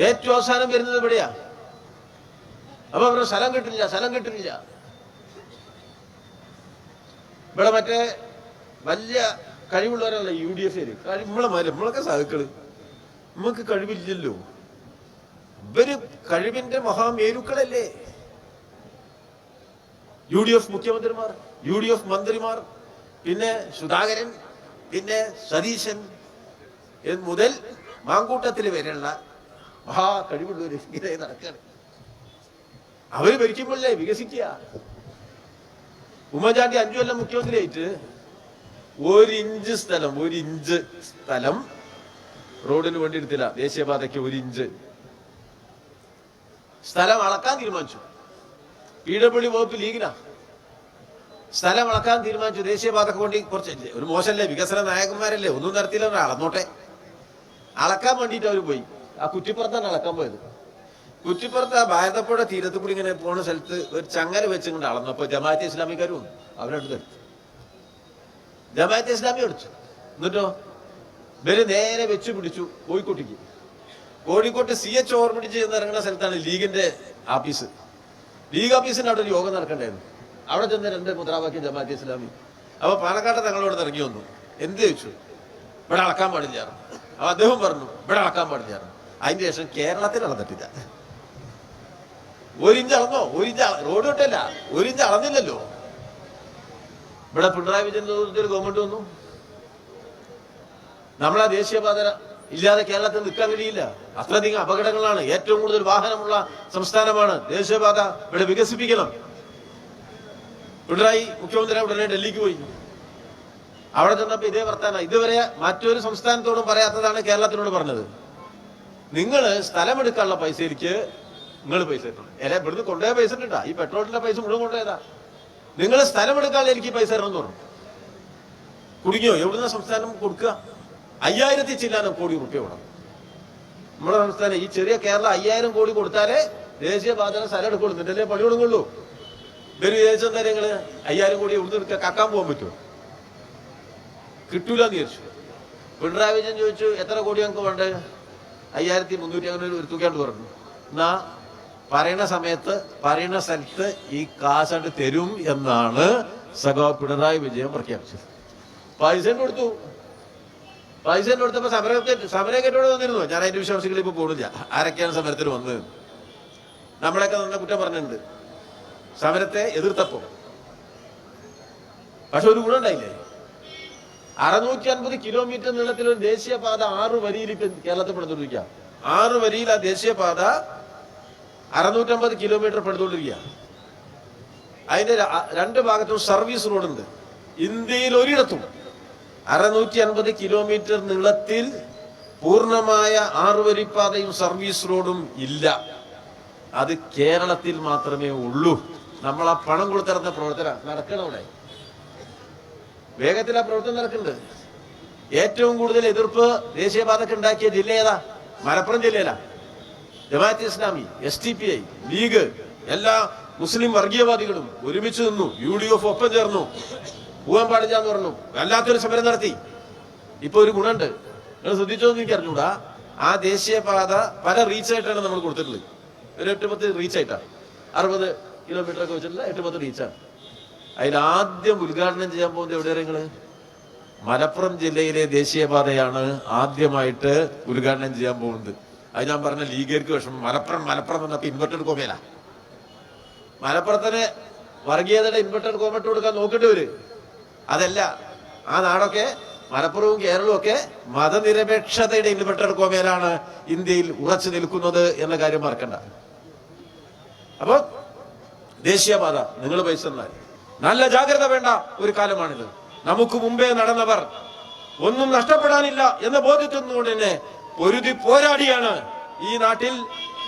A: ഏറ്റവും അവസാനം വരുന്നത് ഇവിടെയാ. അപ്പൊ ഇവിടെ സ്ഥലം കിട്ടില്ല. ഇവിടെ മറ്റേ വലിയ കഴിവുള്ളവരല്ല UDF നമ്മളൊക്കെ സാധുക്കള്. നമുക്ക് കഴിവില്ലല്ലോ. ഇവര് കഴിവിന്റെ മഹാമേരുക്കളല്ലേ. UDF മുഖ്യമന്ത്രിമാർ, UDF മന്ത്രിമാർ, പിന്നെ സുധാകരൻ, പിന്നെ സതീശൻ മുതൽ മാങ്കൂട്ടത്തിൽ വരെയുള്ള മഹാ കഴിവുള്ളവർ ഇങ്ങനെ നടക്കാണ്. അവര് ഭരിക്കുമ്പോഴല്ലേ വികസിക്കുക. ഉമ്മൻചാണ്ടി 5 കൊല്ലം മുഖ്യമന്ത്രിയായിട്ട് 1 ഇഞ്ച് സ്ഥലം റോഡിന് വേണ്ടി എടുത്തില്ല. ദേശീയപാതയ്ക്ക് 1 ഇഞ്ച് സ്ഥലം അളക്കാൻ തീരുമാനിച്ചു. PWD വകുപ്പ് ലീഗിനാ സ്ഥലം അളക്കാൻ തീരുമാനിച്ചു. ദേശീയപാതക്ക് വേണ്ടി കുറച്ച് ഒരു മോശമല്ലേ, വികസന നായകന്മാരല്ലേ, ഒന്നും നടത്തില്ല, അളന്നോട്ടെ. അളക്കാൻ വേണ്ടിയിട്ട് അവർ പോയി. ആ കുറ്റിപ്പുറത്താണ് അളക്കാൻ പോയത്. കുറ്റിപ്പുറത്ത് ആ ഭാരതപ്പുഴ തീരത്ത് കൂടി ഇങ്ങനെ പോണ സ്ഥലത്ത് ഒരു ചങ്ങല വെച്ചിങ്ങോട്ട് അളന്നപ്പോ ജമാഅത്തെ ഇസ്ലാമിക്കാരും അവരെടുത്ത് എടുത്തു. ജമാഅത്തെ ഇസ്ലാമി അടിച്ചു. എന്നിട്ടോ ഇവര് നേരെ വെച്ചു പിടിച്ചു കോഴിക്കോട്ടേക്ക്. കോഴിക്കോട്ട് CH ഓർമ്മിടിച്ച് ഇറങ്ങുന്ന സ്ഥലത്താണ് ലീഗിന്റെ ആഫീസ്. ലീഗ് ഓഫീസിന് അവിടെ ഒരു യോഗം നടക്കണ്ടായിരുന്നു. അവിടെ ചെന്ന് 2 മുദ്രാവാക്യം ജമാഅത്തെ ഇസ്ലാമി. അപ്പൊ പാലക്കാട്ടെ തങ്ങളോട് ഇറങ്ങി വന്നു. എന്ത് ചോദിച്ചു? ഇവിടെ അളക്കാൻ പാടില്ലായിരുന്നു. അപ്പൊ അദ്ദേഹം പറഞ്ഞു ഇവിടെ അളക്കാൻ പാടില്ലായിരുന്നു. അതിന് ശേഷം കേരളത്തിൽ അളന്നിട്ടില്ല. 1 ഇഞ്ച് അളന്നോ? 1 ഇഞ്ച് റോഡ് തൊട്ടല്ല, 1 ഇഞ്ച് അളന്നില്ലല്ലോ. ഇവിടെ പിണറായി വിജയന്റെ നേതൃത്വത്തിൽ ഗവൺമെന്റ് വന്നു. നമ്മളാ ദേശീയപാത ഇല്ലാതെ കേരളത്തിൽ നിൽക്കാൻ കഴിയില്ല. അത്രയധികം അപകടങ്ങളാണ്. ഏറ്റവും കൂടുതൽ വാഹനമുള്ള സംസ്ഥാനമാണ്. ദേശീയപാത ഇവിടെ വികസിപ്പിക്കണം. പിണറായി മുഖ്യമന്ത്രി ഉടനെ ഡൽഹിക്ക് പോയി. അവിടെ ചെന്നപ്പോ ഇതേ വർത്താനം. ഇതുവരെ മറ്റൊരു സംസ്ഥാനത്തോടും പറയാത്തതാണ് കേരളത്തിനോട് പറഞ്ഞത്. നിങ്ങൾ സ്ഥലമെടുക്കാനുള്ള പൈസയിലേക്ക് നിങ്ങൾ പൈസ തരണം. ഇവിടുന്ന് കൊണ്ടുപോയ പൈസ ഉണ്ടാ, ഈ പെട്രോളിന്റെ പൈസ മുഴുവൻ കൊണ്ടുപോയതാ. നിങ്ങൾ സ്ഥലമെടുക്കാനുള്ള എനിക്ക് പൈസ തരണം എന്ന് പറഞ്ഞു. കുടുങ്ങിയോ? എവിടുന്ന സംസ്ഥാനം കൊടുക്കുക? 5000 ചില്ലാനം കോടി റുപ്യ വേണം. നമ്മുടെ സംസ്ഥാനം ഈ ചെറിയ കേരളം 5000 കോടി കൊടുത്താലേ ദേശീയപാത സ്ഥലം എടുക്കുള്ളൂ. എന്നിട്ടല്ലേ പണി കൊടുക്കുള്ളൂ. ഇവര് വിചാരിച്ചെന്താ നിങ്ങള് 5000 കോടി എവിടുന്ന് കക്കാൻ പോകാൻ പറ്റുമോ? കിട്ടൂലെന്ന് വിചാരിച്ചു. പിണറായി വിജയൻ ചോദിച്ചു എത്ര കോടി ഞങ്ങൾക്ക് വേണ്ടത്? 5300 അങ്ങനെ ഒരു തുകയാണ്ട് പറഞ്ഞു. എന്നാ പറയുന്ന സമയത്ത് പറയുന്ന സ്ഥലത്ത് ഈ കാശാണ്ട് തരും എന്നാണ് സഖാവ് പിണറായി വിജയൻ പ്രഖ്യാപിച്ചത്. പൈസ കൊടുത്തു. പൈസ കൊടുത്തപ്പോ സമരക്കേട്ടോടെ വന്നിരുന്നു. ഞാൻ അതിന്റെ വിശ്വാസികൾ ഇപ്പൊ പോണില്ല. ആരൊക്കെയാണ് സമരത്തിന് വന്നത്? നമ്മളെയൊക്കെ നല്ല കുറ്റം പറഞ്ഞിട്ടുണ്ട് സമരത്തെ എതിർത്തപ്പോ. പക്ഷെ ഒരു ഗുണം ഉണ്ടായില്ലേ? 650 കിലോമീറ്റർ നീളത്തിലൊരു ദേശീയപാത 6 വരിയിൽ ഇപ്പൊ കേരളത്തിൽ പണിതുകൊണ്ടിരിക്കുക. 6 വരിയിൽ ആ ദേശീയപാത 650 കിലോമീറ്റർ പണിതുകൊണ്ടിരിക്കുക. അതിന്റെ 2 ഭാഗത്തും സർവീസ് റോഡുണ്ട്. ഇന്ത്യയിൽ ഒരിടത്തും 650 കിലോമീറ്റർ നീളത്തിൽ പൂർണ്ണമായ 6 വരിപ്പാതയും സർവീസ് റോഡും ഇല്ല. അത് കേരളത്തിൽ മാത്രമേ ഉള്ളൂ. നമ്മൾ ആ പണം കൊടുത്തിറന്ന പ്രവർത്തനം നടക്കണം. അവിടെ വേഗത്തിൽ ആ പ്രവർത്തനം നടക്കുന്നുണ്ട്. ഏറ്റവും കൂടുതൽ എതിർപ്പ് ദേശീയപാതക്ക് ഉണ്ടാക്കിയ ജില്ല ഏതാ? മലപ്പുറം ജില്ലയിലാ. ജമാഅത്തെ ഇസ്ലാമി, SDPI, ലീഗ്, എല്ലാ മുസ്ലിം വർഗീയവാദികളും ഒരുമിച്ച് നിന്നു. UDF ഒപ്പം ചേർന്നു. പോകാൻ പാടില്ല എന്ന് പറഞ്ഞു. വല്ലാത്തൊരു സമരം നടത്തി. ഇപ്പൊ ഒരു ഗുണമുണ്ട്. നിങ്ങൾ ശ്രദ്ധിച്ചോന്ന് എനിക്ക് അറിഞ്ഞൂടാ. ആ ദേശീയപാത പല റീച്ചായിട്ടാണ് നമ്മൾ കൊടുത്തിട്ടുള്ളത്. ഒരു 8-10 റീച്ചായിട്ടാണ്. 60 കിലോമീറ്റർ ഒക്കെ വെച്ചിട്ടുള്ള 8-10 റീച്ചാണ്. അതിലാദ്യം ഉദ്ഘാടനം ചെയ്യാൻ പോകുന്നത് എവിടെയാണ് നിങ്ങള്? മലപ്പുറം ജില്ലയിലെ ദേശീയപാതയാണ് ആദ്യമായിട്ട് ഉദ്ഘാടനം ചെയ്യാൻ പോകുന്നത്. അത് ഞാൻ പറഞ്ഞ ലീഗർക്ക് വിഷമം. മലപ്പുറം എന്നപ്പോ ഇൻവെർട്ടഡ് കോമയില. മലപ്പുറത്തിന് വർഗീയതയുടെ ഇൻവെർട്ടഡ് കോമട്ട് കൊടുക്കാൻ നോക്കേണ്ടവര് അതല്ല. ആ നാടൊക്കെ മലപ്പുറവും കേരളവും ഒക്കെ മതനിരപേക്ഷതയുടെ ഇൻവെർട്ടഡ് കോമയിലാണ് ഇന്ത്യയിൽ ഉറച്ചു നിൽക്കുന്നത് എന്ന കാര്യം മറക്കണ്ട. അപ്പൊ ദേശീയപാത നിങ്ങൾ പൈസ തന്നാൽ നല്ല ജാഗ്രത വേണ്ട ഒരു കാലമാണിത്. നമുക്ക് മുമ്പേ നടന്നവർ ഒന്നും നഷ്ടപ്പെടാനില്ല എന്ന ബോധ്യത്തിനുകൊണ്ട് തന്നെ പൊരുതി പോരാടിയാണ് ഈ നാട്ടിൽ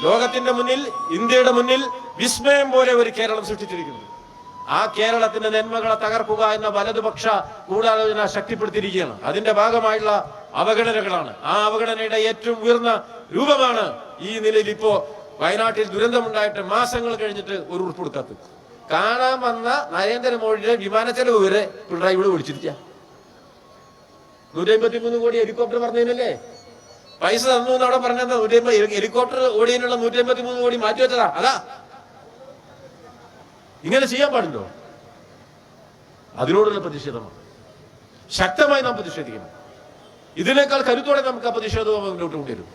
A: ലോകത്തിന്റെ മുന്നിൽ, ഇന്ത്യയുടെ മുന്നിൽ വിസ്മയം പോലെ ഒരു കേരളം സൃഷ്ടിച്ചിരിക്കുന്നത്. ആ കേരളത്തിന്റെ നന്മകളെ തകർക്കുക എന്ന വലതുപക്ഷ ഗൂഢാലോചന ശക്തിപ്പെടുത്തിയിരിക്കുകയാണ്. അതിന്റെ ഭാഗമായുള്ള അവഗണനകളാണ്. ആ അവഗണനയുടെ ഏറ്റവും ഉയർന്ന രൂപമാണ് ഈ നിലയിൽ ഇപ്പോ വയനാട്ടിൽ ദുരന്തമുണ്ടായിട്ട് മാസങ്ങൾ കഴിഞ്ഞിട്ട് ഒരു ഉറപ്പ് കൊടുക്കാത്തത്. കാണാൻ വന്ന നരേന്ദ്രമോദിയുടെ വിമാന ചെലവ് വരെ പിണറായി ഇവിടെ വിളിച്ചിരിക്കുക. 153 കോടി ഹെലികോപ്റ്റർ പറഞ്ഞതിനല്ലേ? പൈസ തന്നു എന്ന് അവിടെ പറഞ്ഞത് 150 ഹെലികോപ്റ്റർ ഓടിയതിനുള്ള 153 കോടി മാറ്റിവെച്ചതാ. അതാ ഇങ്ങനെ ചെയ്യാൻ പാടുണ്ടോ? അതിനോടുള്ള പ്രതിഷേധമാണ്. ശക്തമായി നാം പ്രതിഷേധിക്കണം. ഇതിനേക്കാൾ കരുത്തോടെ നമുക്ക് ആ പ്രതിഷേധവും മുന്നോട്ട് കൊണ്ടുവരും.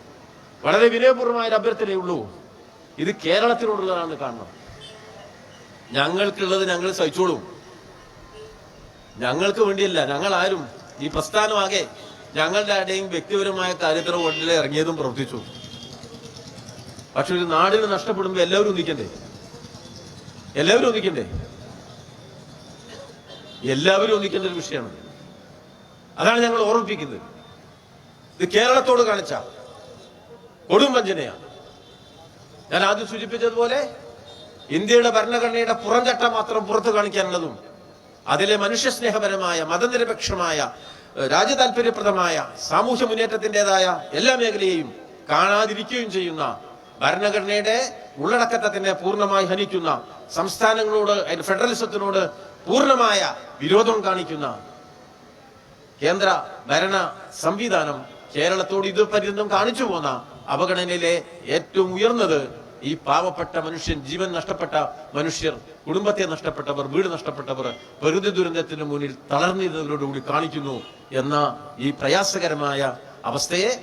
A: വളരെ വിനയപൂർവമായ ഒരു അഭ്യർത്ഥനയേ ഉള്ളൂ. ഇത് കേരളത്തിനോടുള്ളതാണ്. കാണണം, ഞങ്ങൾക്കുള്ളത് ഞങ്ങൾ സഹിച്ചോളും. ഞങ്ങൾക്ക് വേണ്ടിയല്ല, ഞങ്ങൾ ആരും ഈ പ്രസ്ഥാനമാകെ ഞങ്ങളുടെ ആരുടെയും വ്യക്തിപരമായ കാര്യത്തിന് കൊണ്ടിൽ ഇറങ്ങിയതും പ്രവർത്തിച്ചു. പക്ഷെ ഒരു നാടിന് നഷ്ടപ്പെടുമ്പോൾ എല്ലാവരും ഒന്നിക്കണ്ടേ? എല്ലാവരും ഒന്നിക്കണ്ടേ? എല്ലാവരും ഒന്നിക്കേണ്ട ഒരു വിഷയമാണ്. അതാണ് ഞങ്ങൾ ഓർമ്മിപ്പിക്കുന്നത്. ഇത് കേരളത്തോട് കാണിച്ച കൊടും വഞ്ചനയാണ്. ഞാൻ ആദ്യം സൂചിപ്പിച്ചതുപോലെ ഇന്ത്യയുടെ ഭരണഘടനയുടെ പുറംചട്ടം മാത്രം പുറത്തു കാണിക്കാനുള്ളതും അതിലെ മനുഷ്യസ്നേഹപരമായ മതനിരപേക്ഷമായ രാജ്യതാൽപര്യപ്രദമായ സാമൂഹ്യ മുന്നേറ്റത്തിൻ്റെതായ എല്ലാ മേഖലയെയും കാണാതിരിക്കുകയും ചെയ്യുന്ന, ഭരണഘടനയുടെ ഉള്ളടക്കത്തെ തന്നെ പൂർണ്ണമായി ഹനിക്കുന്ന, സംസ്ഥാനങ്ങളോട് ഫെഡറലിസത്തിനോട് പൂർണ്ണമായ വിരോധം കാണിക്കുന്ന കേന്ദ്ര ഭരണ സംവിധാനം കേരളത്തോട് ഇതുപര്യന്തം കാണിച്ചു പോന്ന അവഗണനയിലെ ഏറ്റവും ഉയർന്നത് ഈ പാവപ്പെട്ട മനുഷ്യൻ, ജീവൻ നഷ്ടപ്പെട്ട മനുഷ്യർ, കുടുംബത്തെ നഷ്ടപ്പെട്ടവർ, വീട് നഷ്ടപ്പെട്ടവർ പ്രകൃതി ദുരന്തത്തിന് മുന്നിൽ തളർന്നിരുന്നവരോടുകൂടി കാണിക്കുന്നു എന്ന ഈ പ്രയാസകരമായ അവസ്ഥയെ